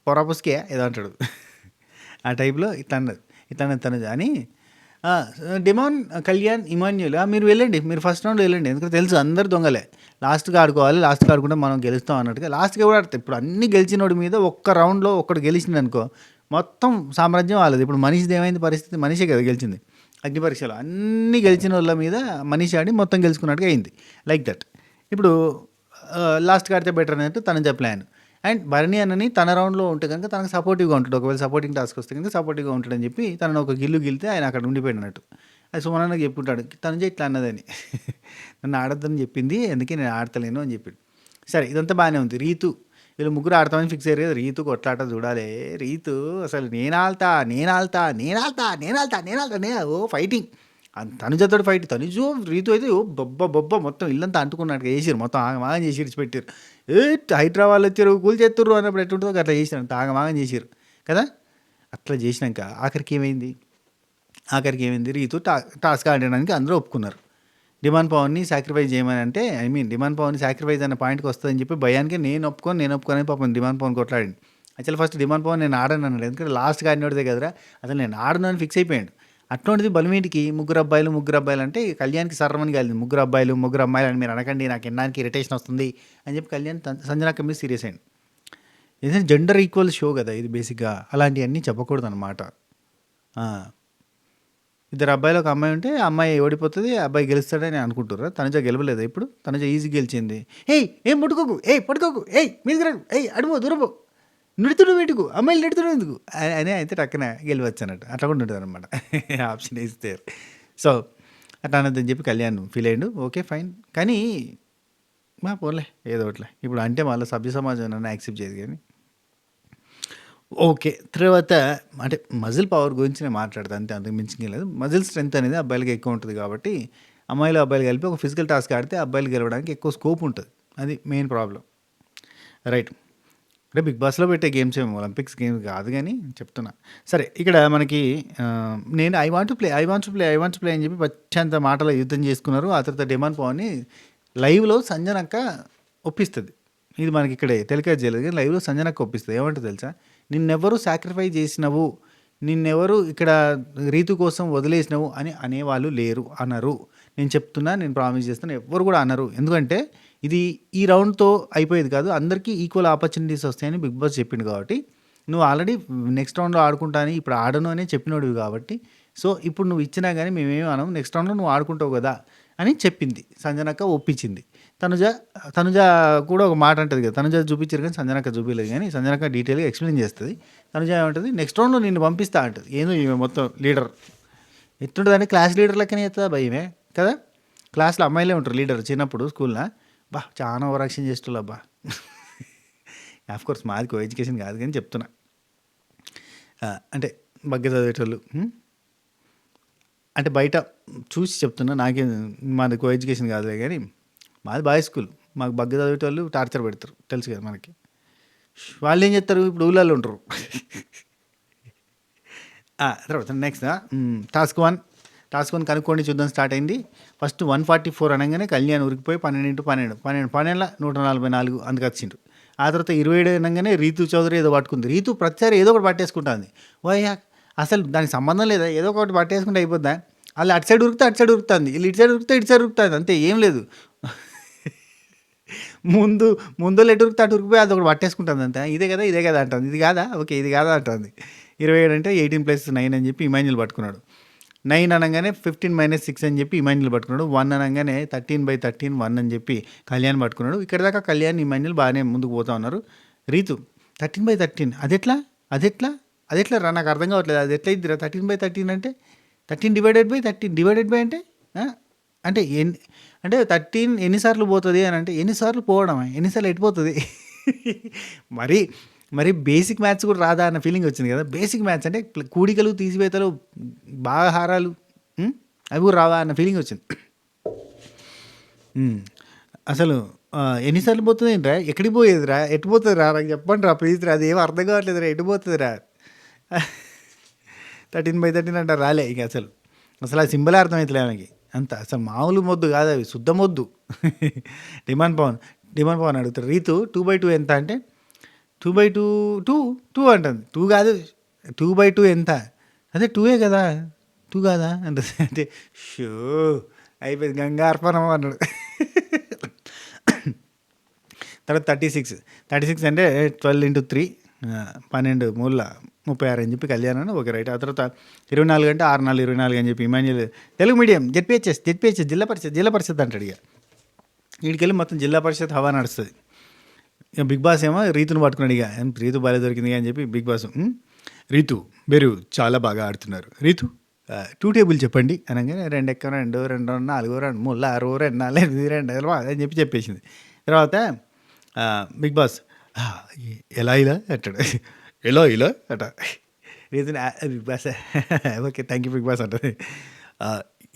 Speaker 1: పొరాపుస్కే ఏదో అంటాడు. ఆ టైప్లో ఇట్లా తనుజ అని డిమాన్, కళ్యాణ్, ఇమాన్యుల్ మీరు వెళ్ళండి, మీరు ఫస్ట్ రౌండ్ వెళ్ళండి, ఎందుకంటే తెలుసు అందరు దొంగలే, లాస్ట్గా ఆడుకోవాలి, లాస్ట్గా ఆడుకుంటే మనం గెలుస్తాం అన్నట్టుగా లాస్ట్గా కూడా ఆడతాయి. ఇప్పుడు అన్ని గెలిచినోడి మీద ఒక్క రౌండ్లో ఒక్కడు గెలిచింది అనుకో మొత్తం సామ్రాజ్యం వాళ్ళది. ఇప్పుడు మనీషిది ఏమైంది పరిస్థితి? మనీషే కదా గెలిచింది అగ్ని పరీక్షలో, అన్ని గెలిచిన వాళ్ళ మీద మనీష్ ఆడి మొత్తం గెలుచుకున్నట్టుగా అయింది. Like that. ఇప్పుడు లాస్ట్గా ఆడితే బెటర్ అన్నట్టు తనజ ప్లాన్. అండ్ భరణి అన్నని తన రౌండ్లో ఉంటే కనుక తనకు సపోర్టివ్గా ఉంటాడు, ఒకవేళ సపోర్టింగ్ టాస్క్ వస్తే కనుక సపోర్టివ్గా ఉంటాడని చెప్పి తనను ఒక గిల్లితే ఆయన అక్కడ ఉండిపోయినట్టు. అది సుమనన్నకి చెప్పుకుంటాడు, తనుజ ఇట్లా అన్నదని నన్ను ఆడొద్దని చెప్పింది, అందుకే నేను ఆడతలేను అని చెప్పాడు. సరే, ఇదంతా బాగానే ఉంది. రీతు వీళ్ళు ముగ్గురు ఆడతామని ఫిక్స్ అయ్యారు కదా, రీతు కొట్లాట చూడాలి. రీతు అసలు ఓ ఫైటింగ్, తనుజతో ఫైట్. తనుజు రీతు అయితే ఓ బొబ్బ మొత్తం ఇల్లంతా అంటుకున్నట్టుగా చేసిరు, మొత్తం ఆగమాగం చేసి ఇడిచిపెట్టారు. హైదరాబాద్ వచ్చారు కూల్ చేస్తుర్రు అన్నప్పుడు ఎట్టుంటుందో అట్లా చేసిరు, అంత ఆగమాగం చేసిరు కదా. అట్లా చేసినాక ఆఖరికి ఏమైంది, రీతు టాస్క్ ఆడడానికి అందరూ ఒప్పుకున్నారు. డిమాండ్ పవర్ని సాక్రిఫైస్ చేయమని అంటే, డిమాండ్ పవర్ని సాక్రిఫైస్ అనే పాయింట్కి వస్తుందని చెప్పి భయానికి నేను ఒప్పుకొని పాపం డిమాండ్ పవన్ కొట్లాడింది. యాక్చువల్ ఫస్ట్ డిమాండ్ పవన్ నేను ఆడను అన్నాడు, ఎందుకంటే లాస్ట్గా ఆడినోడిదే కదరా, అసలు నేను ఆడను అని ఫిక్స్ అయిపోయాడు. అట్లాంటిది బలమీటికి ముగ్గురు అబ్బాయిలు అంటే కళ్యాణ్కి సర్రమని కాలేదు, ముగ్గురు అమ్మాయిలు అని మీరు అనకండి, నాకు ఎన్నానికి ఇరిటేషన్ వస్తుంది అని చెప్పి కళ్యాణ్ సంజనాక మీద సీరియస్ అయ్యాడు. ఏదైనా జెండర్ ఈక్వల్ షో కదా ఇది బేసిక్గా, అలాంటివన్నీ చెప్పకూడదు అనమాట. ఇద్దరు అబ్బాయిలు ఒక అమ్మాయి ఉంటే అమ్మాయి ఓడిపోతుంది, అబ్బాయి గెలుస్తాడని అనుకుంటారు. తనుజ గెలవలేదు, ఇప్పుడు తనుజ ఈజీ గెలిచింది. ఏం పట్టుకోకు మీద అడుగు దూరపో, నిడుతుడు వీటుకు అమ్మాయిలు నిడుతుడు ఎందుకు అని అయితే టక్కన గెలవచ్చు అన్నట్టు, అట్లా కూడా ఉంటుంది అనమాట. ఆప్షన్ ఇస్తే సో అట్లా అన్నదని చెప్పి కళ్యాణ్ ఫీల్ అయ్యాడు. ఓకే ఫైన్, కానీ పోలే ఏదో ఒకట్లే. ఇప్పుడు అంటే మళ్ళీ సభ్య సమాజం నన్ను యాక్సెప్ట్ చేయదు కానీ ఓకే. తర్వాత అంటే మజిల్ పవర్ గురించి నేను మాట్లాడతాను అంతే, అంతకు మించి లేదు. మజిల్ స్ట్రెంత్ అనేది అబ్బాయిలకి ఎక్కువ ఉంటుంది కాబట్టి అబ్బాయిలు కలిపి ఒక ఫిజికల్ టాస్క్ ఆడితే అబ్బాయిలు గెలవడానికి ఎక్కువ స్కోప్ ఉంటుంది. అది మెయిన్ ప్రాబ్లం. రైట్. అంటే బిగ్ బాస్లో పెట్టే గేమ్స్ ఏమో ఒలింపిక్స్ గేమ్ కాదు కానీ చెప్తున్నా. సరే, ఇక్కడ మనకి నేను ఐ వాంట్ టు ప్లే అని చెప్పి పచ్చంత మాటల యుద్ధం చేసుకున్నారు. ఆ తర్వాత డిమాండ్ పవర్ని లైవ్లో సంజనక్క ఒప్పిస్తుంది. ఇది మనకి ఇక్కడే టెలికాస్ట్ చేయలేదు కానీ లైవ్లో సంజనక్క ఒప్పిస్తుంది. ఏమంటుంది తెలుసా, నిన్నెవరు సాక్రిఫైస్ చేసినవు, నిన్నెవరు ఇక్కడ రీతు కోసం వదిలేసినవు అని అనేవాళ్ళు లేరు, అనరు. నేను చెప్తున్నా, నేను ప్రామిస్ చేస్తున్నా, ఎవ్వరు కూడా అనరు. ఎందుకంటే ఇది ఈ రౌండ్తో అయిపోయేది కాదు, అందరికీ ఈక్వల్ ఆపర్చునిటీస్ వస్తాయని బిగ్ బాస్ చెప్పిండు. కాబట్టి నువ్వు ఆల్రెడీ నెక్స్ట్ రౌండ్లో ఆడుకుంటా అని ఇప్పుడు ఆడను అనే చెప్పినోడివి కాబట్టి, సో ఇప్పుడు నువ్వు ఇచ్చినా కానీ మేమేమి అనము, నెక్స్ట్ రౌండ్లో నువ్వు ఆడుకుంటావు కదా అని చెప్పింది. సంజనక్క ఒప్పించింది. తనుజ కూడా ఒక మాట అంటుంది కదా, తనుజ చూపించారు కానీ సంజనక్క చూపించలేదు, కానీ సంజనక్క డీటెయిల్గా ఎక్స్ప్లెయిన్ చేస్తుంది. తనుజ ఏమంటుంది, నెక్స్ట్ రౌండ్లో నిన్ను పంపిస్తా అంటుంది. ఏదో ఈమె మొత్తం లీడర్ ఎట్టుంటుంది అంటే క్లాస్ లీడర్ లెక్కనే చేస్తుందా భయమే కదా. క్లాస్లో అమ్మాయిలే ఉంటారు లీడర్ చిన్నప్పుడు స్కూల్లో. చాలా ఓవరాక్షన్ చేస్తున్నా అబ్బా. ఆఫ్కోర్స్ మాది కో ఎడ్యుకేషన్ కాదు కానీ చెప్తున్నా, అంటే బగ్గ చదివేటోళ్ళు అంటే బయట చూసి చెప్తున్నా. నాకేం మాది కో ఎడ్యుకేషన్ కాదులే కానీ మాది బాయ్స్ స్కూల్. మాకు బగ్గ చదివేటోళ్ళు టార్చర్ పెడతారు, తెలుసు కదా మనకి. వాళ్ళు ఏం చేస్తారు, ఇప్పుడు ఊళ్ళల్లో ఉంటారు. తర్వాత నెక్స్ట్ టాస్క్ వన్ కనుక్కోండి చూద్దాం స్టార్ట్ అయింది. ఫస్ట్ 144 అనగానే కళ్యాణ్ ఉరికిపోయి 12 144 అందుకు వచ్చిండ్రు. ఆ తర్వాత 27 అనగానే రీతు చౌదరి ఏదో పట్టుకుంది. రీతు ప్రతిసారి ఏదో ఒకటి పట్టేసుకుంటుంది. ఓయ్యా అసలు దానికి సంబంధం లేదా, ఏదో ఒకటి పట్టేసుకుంటే అయిపోద్దా. వాళ్ళు అటు సైడ్ ఉరుకుతుంది, వీళ్ళు ఇటు సైడ్ ఉరుకుతుంది, అంతే, ఏం లేదు. ముందు ఎటు ఉరికితే అటు ఉరికిపోయి అది ఒకటి పట్టేసుకుంటుంది అంతే. ఇదే కదా అంటుంది. ఇది కాదా, ఓకే ఇది కాదా అంటుంది. 27 అంటే 18+9 అని చెప్పి ఇమాన్యుల్ పట్టుకున్నాడు. 9 అనగానే 15-6 అని చెప్పి ఇమాన్యుల్ పట్టుకున్నాడు. 1 అనగానే 13/13 1 అని చెప్పి కళ్యాణ్ పట్టుకున్నాడు. ఇక్కడ దాకా కళ్యాణ్ ఇమాన్యుల్ బాగానే ముందుకు పోతా ఉన్నారు. రీతు 13/13 అదెట్లా రా, నాకు అర్థం కావట్లేదు. అది ఎట్లా ఇద్దిరా 13/13 అంటే 13 డివైడెడ్ బై అంటే అంటే అంటే 13 ఎన్నిసార్లు పోతుంది అని అంటే ఎన్నిసార్లు పోవడమే, ఎన్నిసార్లు ఎట్టిపోతుంది. మరి మరి బేసిక్ మ్యాథ్స్ కూడా రాదా అన్న ఫీలింగ్ వచ్చింది కదా. బేసిక్ మ్యాథ్స్ అంటే కూడికలు, తీసివేతలు, భాగాహారాలు అవి కూడా రావా అన్న ఫీలింగ్ వచ్చింది. అసలు ఎన్నిసార్లు పోతుంది ఏంట్రా, ఎక్కడికి పోయేదిరా, ఎటు పోతుంది రా, నాకు చెప్పండి రా ప్లీజ్ రా, అది ఏమో అర్థం కావట్లేదురా, ఎటు పోతుంది రా. 13/13 అంటారు రాలే ఇక అసలు ఆ సింబలే అర్థమవుతలే ఆమెకి. అంత అసలు మామూలు మొద్దు కాదు, అవి శుద్ధ మొద్దు. డిమాండ్ పవన్ అడుగుతారు, రీతు 2/2 ఎంత అంటే 2/2 2 అంటుంది. 2 కాదు, 2/2 ఎంత, అదే 2 కదా, 2 కాదా అంటుంది. అంటే షో అయిపోయింది, గంగా అర్పణం అన్నాడు. తర్వాత 36 అంటే 12 × 3 12 మూల 36 అని చెప్పి కళ్యాణ్ ఓకే రైట్. ఆ తర్వాత 24 అంటే 6 4 24 అని చెప్పి ఇమాన్యుల్ తెలుగు మీడియం జెడ్పిహెచ్ఎస్ జిల్లా పరిషత్ అంటాడు. ఇక వీడికెళ్ళి మొత్తం జిల్లా పరిషత్ హవా నడుస్తుంది. ఇక బిగ్ బాస్ ఏమో రీతును పట్టుకున్నాడు. ఇక రీతు బాగా దొరికింది అని చెప్పి బిగ్ బాస్ రీతు మీరు చాలా బాగా ఆడుతున్నారు, రీతు 2 టేబుల్ చెప్పండి అనగానే 2 ఎక్క 2 2 4 2 3 6 2 4 8 2 అని చెప్పి చెప్పేసింది. తర్వాత బిగ్ బాస్ ఎలా ఇలా అంటాడు, ఇలా అట. Reason Bigg Boss okay thank you Bigg Boss అంటది.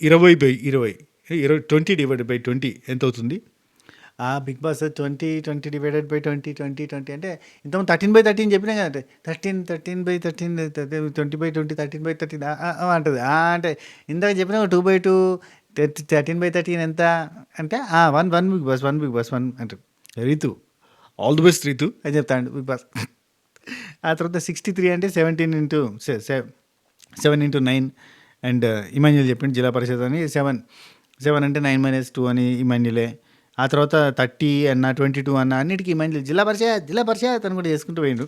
Speaker 1: 20/20 20/20 ఎంత అవుతుంది? బిగ్ బాస్ 20 డివైడెడ్ బై 20 అంటే ఇంతకుముందు 13/13 చెప్పినా కదంటే 13/13 20/20 13/13 అంటది. అంటే ఇందాక చెప్పిన 2/2 13/13 ఎంత అంటే 1 బిగ్ బాస్ 1 అంటారు. Ritu all the best Ritu అని చెప్తాడు బిగ్ బాస్. ఆ తర్వాత 63 అంటే 17 × 7 × 9 అండ్ ఇమాన్యుల్ చెప్పిండు జిల్లా పరిషత్ అని. 7 అంటే 9 - 2 అని ఇమాన్యులే. ఆ తర్వాత 30 అన్న 22 అన్న అన్నిటికీ ఇమాన్యుల్ జిల్లా పరిషత్ అని కూడా చేసుకుంటూ పోయిండు.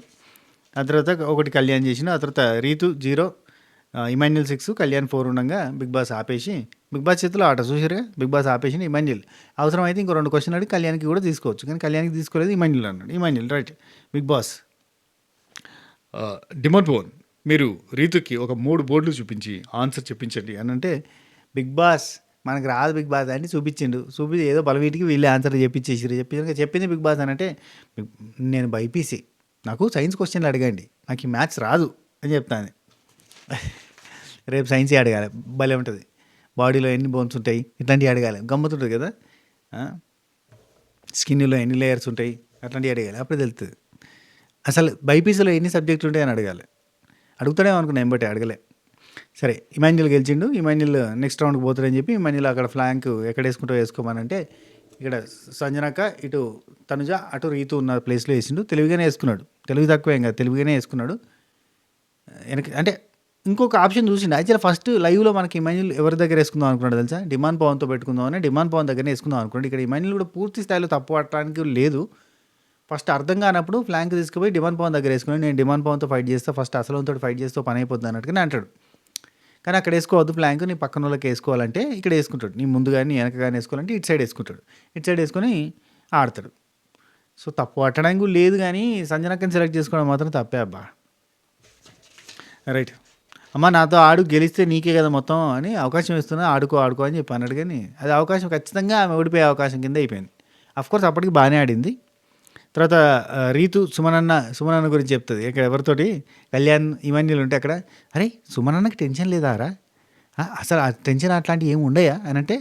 Speaker 1: ఆ తర్వాత ఒకటి కళ్యాణ్ చేసిండు. ఆ తర్వాత రీతు 0 ఇమాన్యుల్ 6 కళ్యాణ్ 4 ఉండగా బిగ్ బాస్ ఆపేసి, బిగ్ బాస్ చేతిలో ఆట చూసారుగా, బిగ్ బాస్ ఆపేసి ఇమాన్యుల్ అవసరం అయితే ఇంకో 2 క్వశ్చన్లు అడిగి కళ్యాణ్కి కూడా తీసుకోవచ్చు, కానీ కళ్యాణ్కి తీసుకోలేదు, ఇమాన్యుల్ అన్నాడు. Emmanuel right. Bigg Boss demand Pavan మీరు రీతుకి ఒక 3 బోర్డులు చూపించి ఆన్సర్ చెప్పించండి అని అంటే, బిగ్ బాస్ మనకు రాదు బిగ్ బాస్ అని చూపించిండు. ఏదో బలవీటికి వీళ్ళే ఆన్సర్ చెప్పింది బిగ్ బాస్ అని అంటే, నేను బైపీసీ, నాకు సైన్స్ క్వశ్చన్లు అడగండి, నాకు ఈ మ్యాథ్స్ రాదు అని చెప్తాను. రేపు సైన్సే అడగాలి, భలే ఉంటుంది. బాడీలో ఎన్ని బోన్స్ ఉంటాయి ఇట్లాంటివి అడగాలి, గమ్మతుంటుంది కదా. స్కిన్లో ఎన్ని లేయర్స్ ఉంటాయి అట్లాంటివి అడగాలి, అప్పుడే తెలుస్తుంది. అసలు బైపీసీలో ఎన్ని సబ్జెక్టులు ఉంటాయని అడగాలి. అడుగుతాడేమో అనుకున్నా, ఎంబటి అడగలే. సరే ఇమాన్యుల్ గెలిచిండు. ఇమాన్యుల్ నెక్స్ట్ రౌండ్కి పోతాడని చెప్పి ఇమాన్యుల్ అక్కడ ఫ్లాంక్ ఎక్కడ వేసుకుంటూ వేసుకోమనంటే, ఇక్కడ సంజనక్క ఇటు తనుజ అటు రీతు ఉన్న ప్లేస్లో వేసిండు. తెలివిగానే వేసుకున్నాడు, తెలివి తక్కువ ఏం కాదు, తెలివిగానే వేసుకున్నాడు. అంటే ఇంకొక ఆప్షన్ చూసిండు. యాక్చువల్ ఫస్ట్ లైవ్లో మనకి ఇమాన్యుల్ ఎవరి దగ్గర వేసుకుందాం అనుకున్నాడు తెలుసా, డిమాండ్ పవన్తో పెట్టుకుందాం అని డిమాండ్ పవన్ దగ్గరనే వేసుకుందాం అనుకున్నాడు. ఇక్కడ ఇమాన్యుల్ కూడా పూర్తి స్థాయిలో తప్పు పట్టడానికి లేదు. ఫస్ట్ అర్థం కానప్పుడు ఫ్లాంక్ తీసుకుపోయి డిమాండ్ పవన్ దగ్గర వేసుకున్నాడు. నేను డిమాండ్ పవన్తో ఫైట్ చేస్తా, ఫస్ట్ అసలుతో ఫైట్ చేస్తూ పని అయిపోద్ది అన్నట్టుగానే అంటాడు. కానీ అక్కడ వేసుకోవద్దు ఫ్లాంక్, నీ పక్కన వాళ్ళకి వేసుకోవాలంటే ఇక్కడ వేసుకుంటాడు. నీ ముందు కానీ వెనక కానీ వేసుకోవాలంటే ఇటు సైడ్ వేసుకుంటాడు. ఇటు సైడ్ వేసుకొని ఆడతాడు. సో తప్పు పట్టడానికి లేదు, కానీ సంజనక్కని సెలెక్ట్ చేసుకోవడం మాత్రం తప్పే అబ్బా. రైట్ అమ్మ నాతో ఆడు, గెలిస్తే నీకే కదా మొత్తం అని అవకాశం ఇస్తున్నా, ఆడుకో అని చెప్పి అన్నాడు. కానీ అది అవకాశం ఖచ్చితంగా ఆమె ఓడిపోయే అవకాశం కింద అయిపోయింది. అఫ్కోర్స్ అప్పటికి బాగానే ఆడింది. తర్వాత రీతు సుమనన్న గురించి చెప్తుంది. ఇక్కడ ఎవరితోటి కళ్యాణ్ ఇమాన్యుల్ ఉంటే అక్కడ, అరే సుమనన్నకి టెన్షన్ లేదారా, అసలు ఆ టెన్షన్ అట్లాంటివి ఏమి ఉండయా అని అంటే,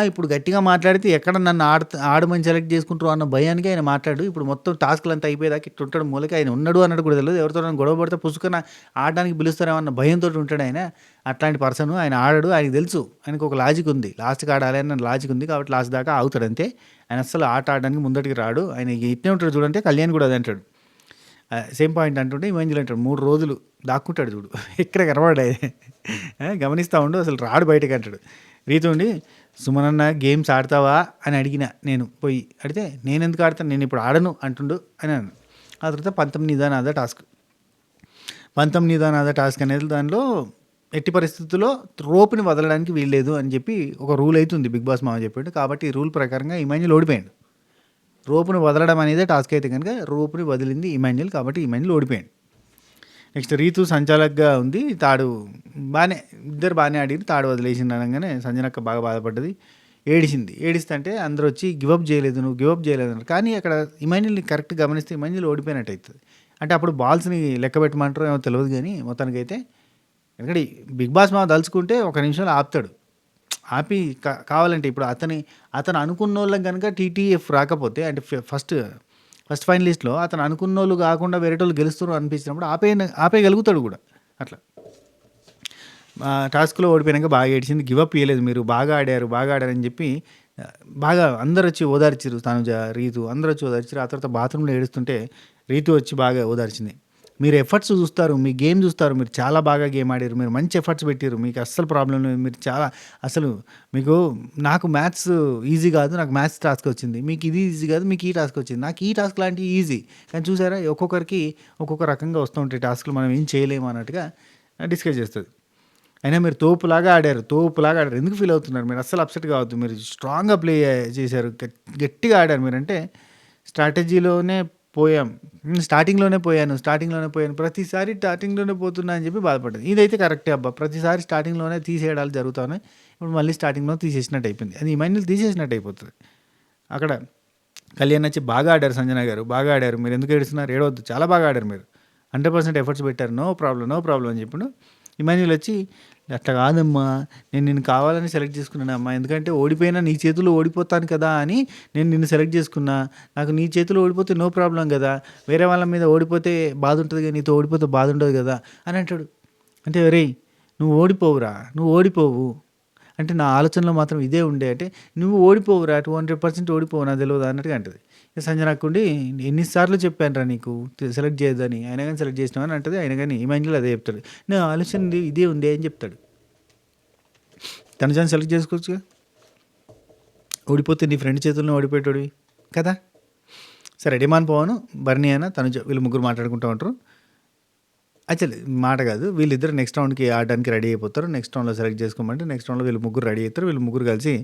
Speaker 1: ఇప్పుడు గట్టిగా మాట్లాడితే ఎక్కడ నన్ను ఆడమని సెలెక్ట్ చేసుకుంటారు అన్న భయానికి ఆయన మాట్లాడు. ఇప్పుడు మొత్తం టాస్క్లు అంతా అయిపోయేదాకా ఇట్లా ఉంటాడు, మూలకి ఆయన ఉన్నాడు అన్నట్టు కూడా తెలియదు. ఎవరితో గొడవ పడితే పుసుకున్న ఆడడానికి పిలుస్తారేమన్న భయంతో ఉంటాడు ఆయన. అట్లాంటి పర్సన్ ఆయన ఆడాడు, ఆయనకు తెలుసు, ఆయనకు ఒక లాజిక్ ఉంది, లాస్ట్కి ఆడాలి అన్న లాజిక్ ఉంది, కాబట్టి లాస్ట్ దాకా ఆగుతాడు అంతే. ఆయన అసలు ఆట ఆడడానికి ముందటికి రాడు, ఆయన ఇట్నే ఉంటాడు చూడంటే. కళ్యాణ్ కూడా అది అంటాడు, సేమ్ పాయింట్ అంటుంటే ఇమాన్యుల్ అంటాడు 3 రోజులు దాక్కుంటాడు చూడు, ఎక్కడ కనబడే గమనిస్తూ ఉండు, అసలు రాడు బయటకు అంటాడు. రీతు ఉండి, సుమనన్న గేమ్స్ ఆడతావా అని అడిగిన, నేను పోయి అడిగితే, నేను ఎందుకు ఆడతాను, నేను ఇప్పుడు ఆడను అంటుండు అని అన్నాను. ఆ తర్వాత 19 నిదానాద టాస్క్ అనేది, దానిలో ఎట్టి పరిస్థితుల్లో రోప్ని వదలడానికి వీల్లేదు అని చెప్పి ఒక రూల్ అవుతుంది బిగ్ బాస్ మామ చెప్పాడు. కాబట్టి ఈ రూల్ ప్రకారంగా ఇమాన్యుల్ ఓడిపోయాడు. రోపుని వదలడం అనేది టాస్క్ అయితే కనుక రోపుని వదిలింది ఇమాన్యుల్, కాబట్టి ఇమాన్యుల్ ఓడిపోయాడు. నెక్స్ట్ రీతు సంచాలకుగా ఉంది, తాడు ఇద్దరు బాగానే ఆడిరు, తాడు వదిలేసింది అనగానే సంజనక్క బాగా బాధపడ్డది. ఏడిచింది. ఏడిస్తే అందరూ వచ్చి గివప్ చేయలేదు, నువ్వు గివప్ చేయలేదు అన్నారు. కానీ అక్కడ ఇమాన్యుల్‌ని కరెక్ట్‌గా గమనిస్తే ఇమాన్యుల్ ఓడిపోయినట్టు అయితది. అంటే అప్పుడు బాల్స్‌ని లెక్క పెట్టమంటారో ఏమో తెలవదు గానీ మొత్తానికైతే ఎందుకంటే బిగ్ బాస్ మామ దలుచుకుంటే ఒక నిమిషంలో ఆపుతాడు. ఆపి కావాలంటే ఇప్పుడు అతను అనుకున్నోళ్ళకి గనుక టీటీఎఫ్ రాకపోతే అంటే ఫస్ట్ ఫైనలిస్ట్‌లో అతను అనుకున్నోళ్ళు కాకుండా వేరేటోళ్ళు గెలుస్తుర్రు అనిపించినప్పుడు ఆపేయగలుగుతాడు కూడా అట్లా. టాస్క్‌లో ఓడిపోయినాక బాగా ఏడిచింది. గివప్ ఇయ్యలేదు మీరు బాగా ఆడారని చెప్పి బాగా అందరొచ్చి ఓదార్చిర్రు. తనుజ, రీతు అందరొచ్చి ఓదార్చిర్రు. ఆ తర్వాత బాత్రూమ్‌లో ఏడుస్తుంటే రీతు వచ్చి బాగా ఓదార్చింది. మీరు ఎఫర్ట్స్ చూస్తారు, మీ గేమ్ చూస్తారు, మీరు చాలా బాగా గేమ్ ఆడారు, మీరు మంచి ఎఫర్ట్స్ పెట్టిర్రు, మీకు అస్సలు ప్రాబ్లం లేదు, మీరు చాలా అసలు మీకు నాకు మ్యాథ్స్ ఈజీ కాదు, నాకు మ్యాథ్స్ టాస్క్ వచ్చింది, మీకు ఇది ఈజీ కాదు, మీకు ఈ టాస్క్ వచ్చింది, నాకు ఈ టాస్క్ లాంటివి ఈజీ. కానీ చూసారా ఒక్కొక్కరికి ఒక్కొక్క రకంగా వస్తూ ఉంటాయి టాస్క్లు, మనం ఏం చేయలేము అన్నట్టుగా డిస్కస్ చేస్తుంది. అయినా మీరు తోపులాగా ఆడారు. ఎందుకు ఫీల్ అవుతున్నారు? మీరు అస్సలు అప్సెట్ కావద్దు. మీరు స్ట్రాంగ్‌గా ప్లే చేశారు. గట్టిగా ఆడారు మీరంటే స్ట్రాటజీలోనే పోయాం. స్టార్టింగ్‌లోనే పోయాను. ప్రతిసారి స్టార్టింగ్‌లోనే పోతున్నా అని చెప్పి బాధపడ్డది. ఇదైతే కరెక్టే అబ్బా! ప్రతిసారి స్టార్టింగ్‌లోనే తీసేయడాలు జరుగుతున్నాయి. ఇప్పుడు మళ్ళీ స్టార్టింగ్‌లో తీసేసినట్టు అయిపోయింది. అది ఇమాన్యుల్ తీసేసినట్టు అయిపోతది. అక్కడ కళ్యాణ్ వచ్చి బాగా ఆడారు సంజన గారు. బాగా ఆడారు. మీరు ఎందుకు ఏడుస్తున్నారు? ఏడవద్దు. చాలా బాగా ఆడారు మీరు. 100% ఎఫర్ట్స్ పెట్టారు. నో ప్రాబ్లమ్ అని చెప్పిండు. ఇమాన్యుల్ వచ్చి అట్లా కాదమ్మా, నేను నిన్ను కావాలని సెలెక్ట్ చేసుకున్నానమ్మా, ఎందుకంటే ఓడిపోయినా నీ చేతుల్లో ఓడిపోతాను కదా అని నేను నిన్ను సెలెక్ట్ చేసుకున్నా, నాకు నీ చేతిలో ఓడిపోతే నో ప్రాబ్లం కదా, వేరే వాళ్ళ మీద ఓడిపోతే బాధ ఉంటుంది కదా, నీతో ఓడిపోతే బాధ ఉండదు కదా అని అంటాడు. అంటే రేయ్ నువ్వు ఓడిపోవు అంటే నా ఆలోచనలో మాత్రం ఇదే ఉండే, అంటే నువ్వు ఓడిపోవురా 200% ఓడిపోవు నాకు తెలియదు అన్నట్టుగా అంటది. సంజనాకుండి ఎన్నిసార్లు చెప్పానురా నీకు సెలెక్ట్ చేయొద్దని, అయినా కానీ సెలెక్ట్ చేసినావని అంటది. అయినా కానీ ఇమాన్యుల్ అదే చెప్తాడు, నా ఆలోచన ఇదే ఉంది అని చెప్తాడు. తనుజాని సెలెక్ట్ చేసుకోవచ్చుగా, ఓడిపోతే నీ ఫ్రెండ్ చేతుల్లో ఓడిపోయేటోడివి కదా. సరే డిమాండ్ పవన్, బర్నీ అయినా తనుజ వీళ్ళు ముగ్గురు మాట్లాడుకుంటూ ఉంటారు. యాక్చువల్లీ మాట కాదు, వీళ్ళిద్దరు నెక్స్ట్ రౌండ్కి ఆడడానికి రెడీ అయిపోతారు. నెక్స్ట్ రౌండ్లో సెలెక్ట్ చేసుకోమంటే నెక్స్ట్ రౌండ్లో వీళ్ళు ముగ్గురు రెడీ అవుతారు. వీళ్ళు ముగ్గురు కలిసి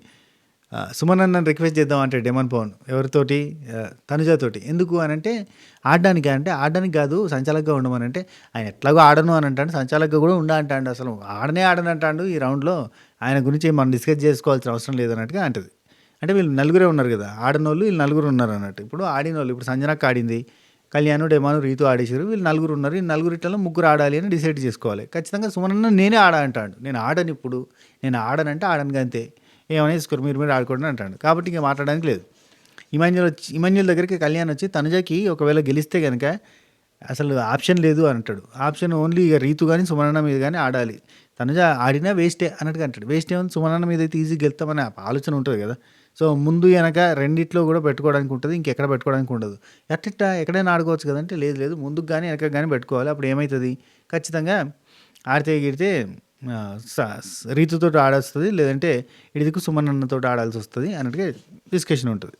Speaker 1: సుమన్ అన్నని రిక్వెస్ట్ చేద్దాం అంటే డెమన్ పవన్ ఎవరితోటి, తనుజతోటి. ఎందుకు అని అంటే ఆడడానికి కాదు సంచాలకుగా ఉండమనంటే, ఆయన ఎట్లాగో ఆడను అని అంటాడు, సంచాలకుగా కూడా అంటాడు, అసలు ఆడనంటాడు ఈ రౌండ్లో, ఆయన గురించి మనం డిస్కస్ చేసుకోవాల్సిన అవసరం లేదన్నట్టుగా అంటది. అంటే వీళ్ళు నలుగురే ఉన్నారు కదా, ఆడనోళ్ళు వీళ్ళు నలుగురు ఉన్నారు అన్నట్టు. ఇప్పుడు ఆడినోళ్ళు ఇప్పుడు సంజనకు ఆడింది, కళ్యాణ్, డెమాను, రీతు ఆడేసారు, వీళ్ళు నలుగురు ఉన్నారు, ఈ నలుగురిట్లలో ముగ్గురు ఆడాలి అని డిసైడ్ చేసుకోవాలి. ఖచ్చితంగా సుమనన్న నేనే అంటాడు, నేను ఆడనంటే ఆడను అంతే, ఏమైనా తీసుకోరు, మీరు ఆడుకోండి అంటాడు. కాబట్టి ఇంకా మాట్లాడడానికి లేదు. ఇమాన్యుల్ దగ్గరికి కళ్యాణ్ వచ్చి తనుజకి ఒకవేళ గెలిస్తే కనుక అసలు ఆప్షన్ లేదు అని అంటాడు. ఆప్షన్ ఓన్లీ ఇక రీతు కానీ సుమనన్న మీద కానీ ఆడాలి, తనుజ ఆడినా వేస్టే అన్నట్టుగా అంటాడు. వేస్ట్ ఏముంది, సుమనన్న మీద అయితే ఈజీ గెలుస్తామనే ఆలోచన ఉంటుంది కదా. సో ముందు వెనక రెండిట్లో కూడా పెట్టుకోవడానికి ఉంటుంది, ఇంకెక్కడ పెట్టుకోవడానికి ఉండదు. ఎక్కడైనా ఆడుకోవచ్చు కదంటే, లేదు ముందుకు కానీ వెనక కానీ పెట్టుకోవాలి. అప్పుడు ఏమవుతుంది, ఖచ్చితంగా ఆడితే గిడితే రీతుతో ఆడొస్తుంది, లేదంటే ఇదికు సుమనన్నతో ఆడాల్సి వస్తుంది అన్నట్టుగా డిస్కషన్ ఉంటుంది.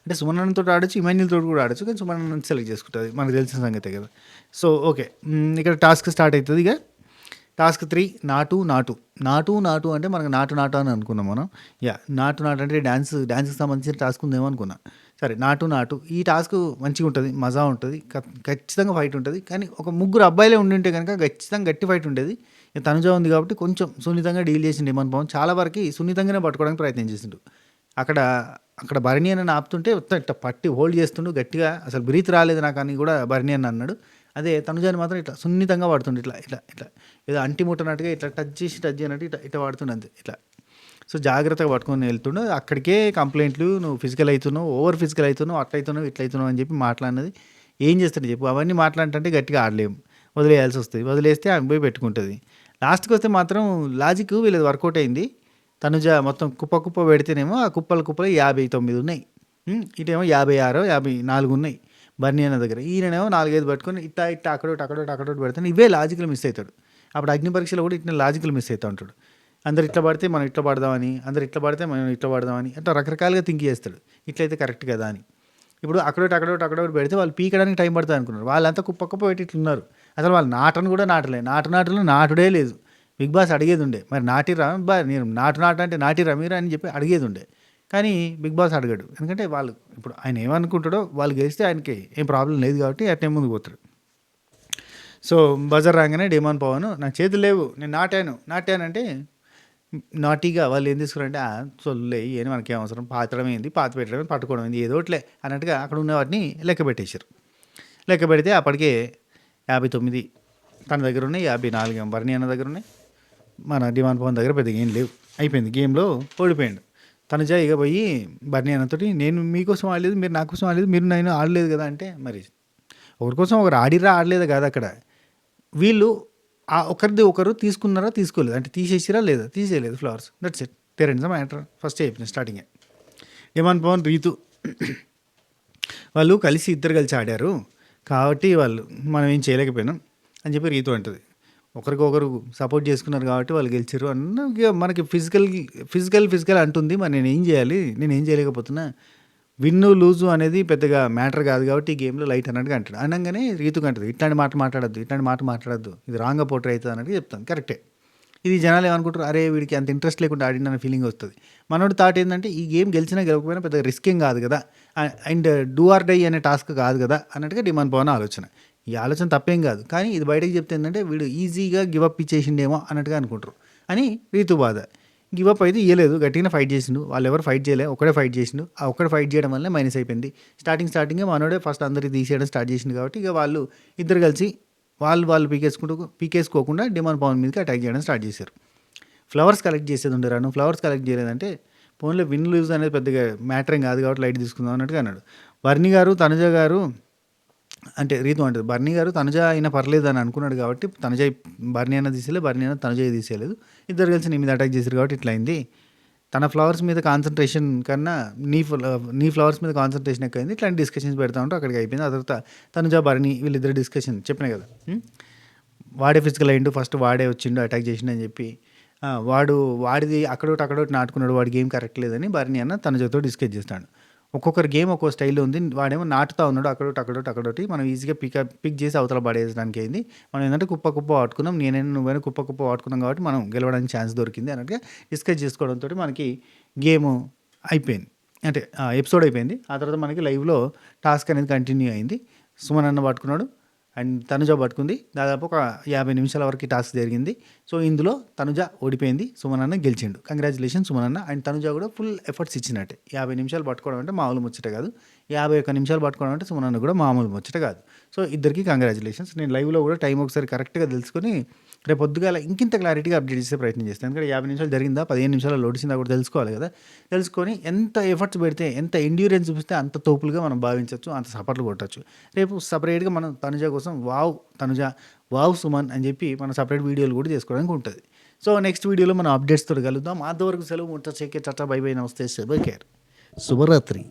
Speaker 1: అంటే సుమనన్నతో ఆడొచ్చు, ఇమాన్యుల్తో కూడా ఆడొచ్చు, కానీ సుమనన్న సెలెక్ట్ చేసుకుంటుంది, మనకు తెలిసిన సంగతే కదా. సో ఓకే, ఇక్కడ టాస్క్ స్టార్ట్ అవుతుంది. ఇక టాస్క్ 3 నాటు అంటే మనకు నాటు అని అనుకున్నాం మనం. నాటు అంటే డ్యాన్స్కి సంబంధించిన టాస్క్ ఉందేమో అనుకున్నా. సరే నాటు ఈ టాస్క్ మంచిగా ఉంటుంది, మజా ఉంటుంది, ఖచ్చితంగా ఫైట్ ఉంటుంది. కానీ ఒక ముగ్గురు అబ్బాయిలే ఉంటే కనుక ఖచ్చితంగా గట్టి ఫైట్ ఉండేది. తనుజ ఉంది కాబట్టి కొంచెం సున్నితంగా డీల్ చేసిండు ఇమాన్ పవన్, చాలా వరకు సున్నితంగానే పట్టుకోవడానికి ప్రయత్నం చేసిండు. అక్కడ భరణి అని ఆపుతుంటే ఇట్లా పట్టి హోల్డ్ చేస్తుండు గట్టిగా, అసలు బ్రీత్ రాలేదు నాకు అని కూడా భరణి అని అన్నాడు. అదే తనుజాని మాత్రం ఇట్లా సున్నితంగా వాడుతుండే, ఇట్లా ఏదో అంటి ముట్టనట్టుగా ఇట్లా టచ్ చేయనట్టు ఇట్లా వాడుతుండే అంతే ఇట్లా. సో జాగ్రత్తగా పట్టుకొని వెళ్తుండే. అక్కడికే కంప్లైంట్లు, నువ్వు ఫిజికల్ అవుతున్నావు, ఓవర్ ఫిజికల్ అవుతున్నావు, అట్లయితున్నావు ఇట్లయితున్నావు అని చెప్పి మాట్లాడినది. ఏం చేస్తాడు చెప్పు, అవన్నీ మాట్లాడంటే గట్టిగా ఆడలేము, వదిలేయాల్సి వస్తుంది. వదిలేస్తే ఆమె పోయి పెట్టుకుంటుంది. లాస్ట్కి వస్తే మాత్రం లాజిక్ వీళ్ళది వర్కౌట్ అయింది. తనుజ మొత్తం కుప్ప పెడితేనేమో ఆ కుప్పలు 59 ఉన్నాయి, ఇటేమో 56, 54 ఉన్నాయి బర్నీ అన్న దగ్గర. ఈయనేమో 4-5 పట్టుకొని ఇట్లా అక్కడోటి పెడతాను. ఇవే లాజికల్ మిస్ అవుతాడు. అప్పుడు అగ్ని పరీక్షలో కూడా ఇట్లా లాజికల్ మిస్ అవుతూ ఉంటాడు. అందరు ఇట్లా పడితే మనం ఇట్లా పడదామని, అందరు ఇట్లా పడితే మనం ఇట్లా పడదామని, అట్లా రకరకాలుగా థింక్ చేస్తాడు, ఇట్లయితే కరెక్ట్ కదా అని. ఇప్పుడు అక్కడోటి పెడితే వాళ్ళు పీకడానికి టైం పడుతుంది అనుకున్నారు, వాళ్ళంతా కుప్ప పెట్టి ఇట్లున్నారు. అసలు వాళ్ళు నాటను కూడా నాటుడే లేదు. బిగ్ బాస్ అడిగేది ఉండే, మరి నాటిరా నేను నాటు అంటే నాటిరా మీరు అని చెప్పి అడిగేది ఉండే. కానీ బిగ్ బాస్ అడగడు, ఎందుకంటే వాళ్ళు ఇప్పుడు ఆయన ఏమనుకుంటాడో, వాళ్ళు గెలిస్తే ఆయనకి ఏం ప్రాబ్లం లేదు కాబట్టి అట్నే ముందుకు పోతాడు. సో బజర్ రాగానే డిమాండ్ పవన్, నా చేతులు లేవు, నేను నాటాను అంటే నాటీగా వాళ్ళు ఏం తీసుకున్నారంటే సొల్లే ఏని మనకేం అవసరం పాతడం ఏంది పాత పెట్టడం పట్టుకోవడం ఏంది ఏదో ఒకటిలే అన్నట్టుగా అక్కడ ఉన్న వాటిని లెక్క పెట్టేశారు. లెక్క పెడితే అప్పటికే 59 తన దగ్గర ఉన్నాయి, 54 బర్నీ అన్న దగ్గర ఉన్నాయి, మన డిమాండ్ పవన్ దగ్గర పెద్దగా ఏం లేవు. అయిపోయింది, గేమ్లో ఓడిపోయాడు. తనుజ ఇక పోయి బర్నీ అన్నతోటి నేను మీకోసం ఆడలేదు, మీరు నా కోసం ఆడలేదు, మీరు నేను ఆడలేదు కదా అంటే, మరి ఒకరి కోసం ఒకరు ఆడిరా ఆడలేదా కాదు అక్కడ, వీళ్ళు ఒకరిది ఒకరు తీసుకున్నారా తీసుకోలేదు అంటే తీసేసిరా లేదా తీసేయలేదు flowers, that's it, there ends matter. First అయిపోయింది స్టార్టింగే. డిమాండ్ పవన్ రీతు వాళ్ళు కలిసి ఇద్దరు కలిసి ఆడారు కాబట్టి వాళ్ళు మనం ఏం చేయలేకపోయినాం అని చెప్పి రీతు అంటుంది. ఒకరికొకరు సపోర్ట్ చేసుకున్నారు కాబట్టి వాళ్ళు గెలిచారు అన్న మనకి ఫిజికల్ అంటుంది. మరి నేను ఏం చేయాలి, నేను ఏం చేయలేకపోతున్నా, విన్ను లూజు అనేది పెద్దగా మ్యాటర్ కాదు కాబట్టి ఈ గేమ్లో లైట్ అన్నట్టుగా అంటాడు. అనగానే రీతుకు అంటుంది ఇట్లాంటి మాట మాట్లాడద్దు, ఇది రాంగ్గా పోర్ట్రే అవుతుంది అన్నట్టు చెప్తాను. కరెక్టే. ఇది జనాలు ఏమనుకుంటారు, అరే వీడికి అంత ఇంట్రెస్ట్ లేకుండా ఆడిన ఫీలింగ్ వస్తుంది. మనోడి థాట్ ఏంటంటే ఈ గేమ్ గెలిచినా గెలవకపోయినా పెద్ద రిస్క్ ఏం కాదు కదా, అండ్ డూ ఆర్ డై అనే టాస్క్ కాదు కదా అన్నట్టుగా డిమాండ్ పవన్ ఆలోచన. ఈ ఆలోచన తప్పేం కాదు, కానీ ఇది బయటకు చెప్తే ఏంటంటే వీడు ఈజీగా గివప్ ఇచ్చేసిండేమో అన్నట్టుగా అనుకుంటారు అని రీతు బాధ. గివప్ అయితే ఇవ్వలేదు, గట్టిగా ఫైట్ చేసిండు, వాళ్ళు ఎవరు ఫైట్ చేయలే, ఒకడే ఫైట్ చేసిండు. ఆ ఒక్కడే ఫైట్ చేయడం వల్లే మైనస్ అయిపోయింది. స్టార్టింగే మనోడే ఫస్ట్ అందరికి తీసేయడం స్టార్ట్ చేసిండు కాబట్టి ఇక వాళ్ళు ఇద్దరు కలిసి వాళ్ళు పీకేసుకోకుండా డిమాండ్ పవన్ మీదకి అటాక్ చేయడం స్టార్ట్ చేశారు. ఫ్లవర్స్ కలెక్ట్ చేసేది ఉండరా, నువ్వు ఫ్లవర్స్ కలెక్ట్ చేయలేదంటే ఫోన్లో విన్ లూజ్ అనేది పెద్దగా మ్యాటర్ ఏం కాదు కాబట్టి లైట్ తీసుకుందాం అన్నట్టుగా అన్నాడు. బర్నీ గారు తనుజ గారు అంటే రీతు అంటుంది బర్నీ గారు తనుజ అయినా పర్లేదు అని అనుకున్నాడు కాబట్టి తనుజ బర్నీ అయినా తీసేయలేదు, బర్నీ అయినా తనుజ తీసేయలేదు, ఇద్దరు కలిసి నీ మీద అటాక్ చేశారు కాబట్టి ఇట్లా అయింది. తన ఫ్లవర్స్ మీద కాన్సన్ట్రేషన్ కన్నా నీ ఫ్లవర్స్ మీద కాన్సన్ట్రేషన్ ఎక్కువైంది. ఇట్లాంటి డిస్కషన్స్ పెడతా ఉంటే అక్కడికి అయిపోయింది. ఆ తర్వాత తనుజ బర్నీ వీళ్ళిద్దరు డిస్కషన్ చెప్పినాయి కదా, వాడే ఫిజికల్ అయ్యిండు, ఫస్ట్ వాడే వచ్చిండు అటాక్ చేసిండు అని చెప్పి వాడిది అక్కడోటి నాటుకున్నాడు, వాడి గేమ్ కరెక్ట్ లేదని బర్నీ అన్న తనుజతో డిస్కస్ చేస్తాడు. ఒక్కొక్కరి గేమ్ ఒక్కో స్టైల్లో ఉంది, వాడేమో నాటుతా ఉన్నాడు అక్కడోటి మనం ఈజీగా పిక్ చేసి అవతల పడేయడానికి అయింది. మనం ఏంటంటే కుప్ప ఆడుకున్నాం, నువ్వైనా కుప్ప ఆడుకున్నాం కాబట్టి మనం గెలవడానికి ఛాన్స్ దొరికింది అన్నట్టుగా డిస్కస్ చేసుకోవడంతో మనకి గేమ్ అయిపోయింది, అంటే ఎపిసోడ్ అయిపోయింది. ఆ తర్వాత మనకి లైవ్లో టాస్క్ అనేది కంటిన్యూ అయింది. సుమన్ అన్న పట్టుకున్నాడు అండ్ తనుజ పట్టుకుంది. దాదాపు ఒక 50 నిమిషాల వరకు టాస్క్ జరిగింది. సో ఇందులో తనుజ ఓడిపోయింది, సుమన్ అన్న గెలిచిండు. కంగ్రాచులేషన్ సుమన్ అన్న. అండ్ తనుజ కూడా ఫుల్ ఎఫర్ట్స్ ఇచ్చినట్టే. 50 నిమిషాలు పట్టుకోవడం అంటే మామూలు ముచ్చట కాదు, 51 నిమిషాలు పట్టుకోవడం అంటే సుమన్ అన్న కూడా మామూలు ముచ్చట కాదు. సో ఇద్దరికి కంగ్రాచులేషన్స్. నేను లైవ్లో కూడా టైం ఒకసారి కరెక్ట్గా తెలుసుకొని రేపు పొద్దుగాల ఇంకింత క్లారిటీగా అప్డేట్ చేసే ప్రయత్నం చేస్తాను. ఎందుకంటే 50 నిమిషాలు జరిగిందా 15 నిమిషాలు ఓడిసిందా కూడా తెలుసుకోవాలి కదా. తెలుసుకొని ఎంత ఎఫర్ట్స్ పెడితే ఎంత ఎండ్యూరెన్స్ చూపిస్తే అంత తోపులుగా మనం భావించవచ్చు, అంత సపర్లు కొట్టచ్చు. రేపు సపరేట్గా మనం తనుజ కోసం వావ్ తనుజ వావ్ సుమన్ అని చెప్పి మనం సపరేట్ వీడియోలు కూడా చేసుకోవడానికి ఉంటుంది. సో నెక్స్ట్ వీడియోలో మనం అప్డేట్స్ తోటి కలుద్దాం. అంతవరకు సెలవు. ముట్ట చెక్కే చట్టా బై బై, నమస్తే, శుభ కేర్, శుభరాత్రి.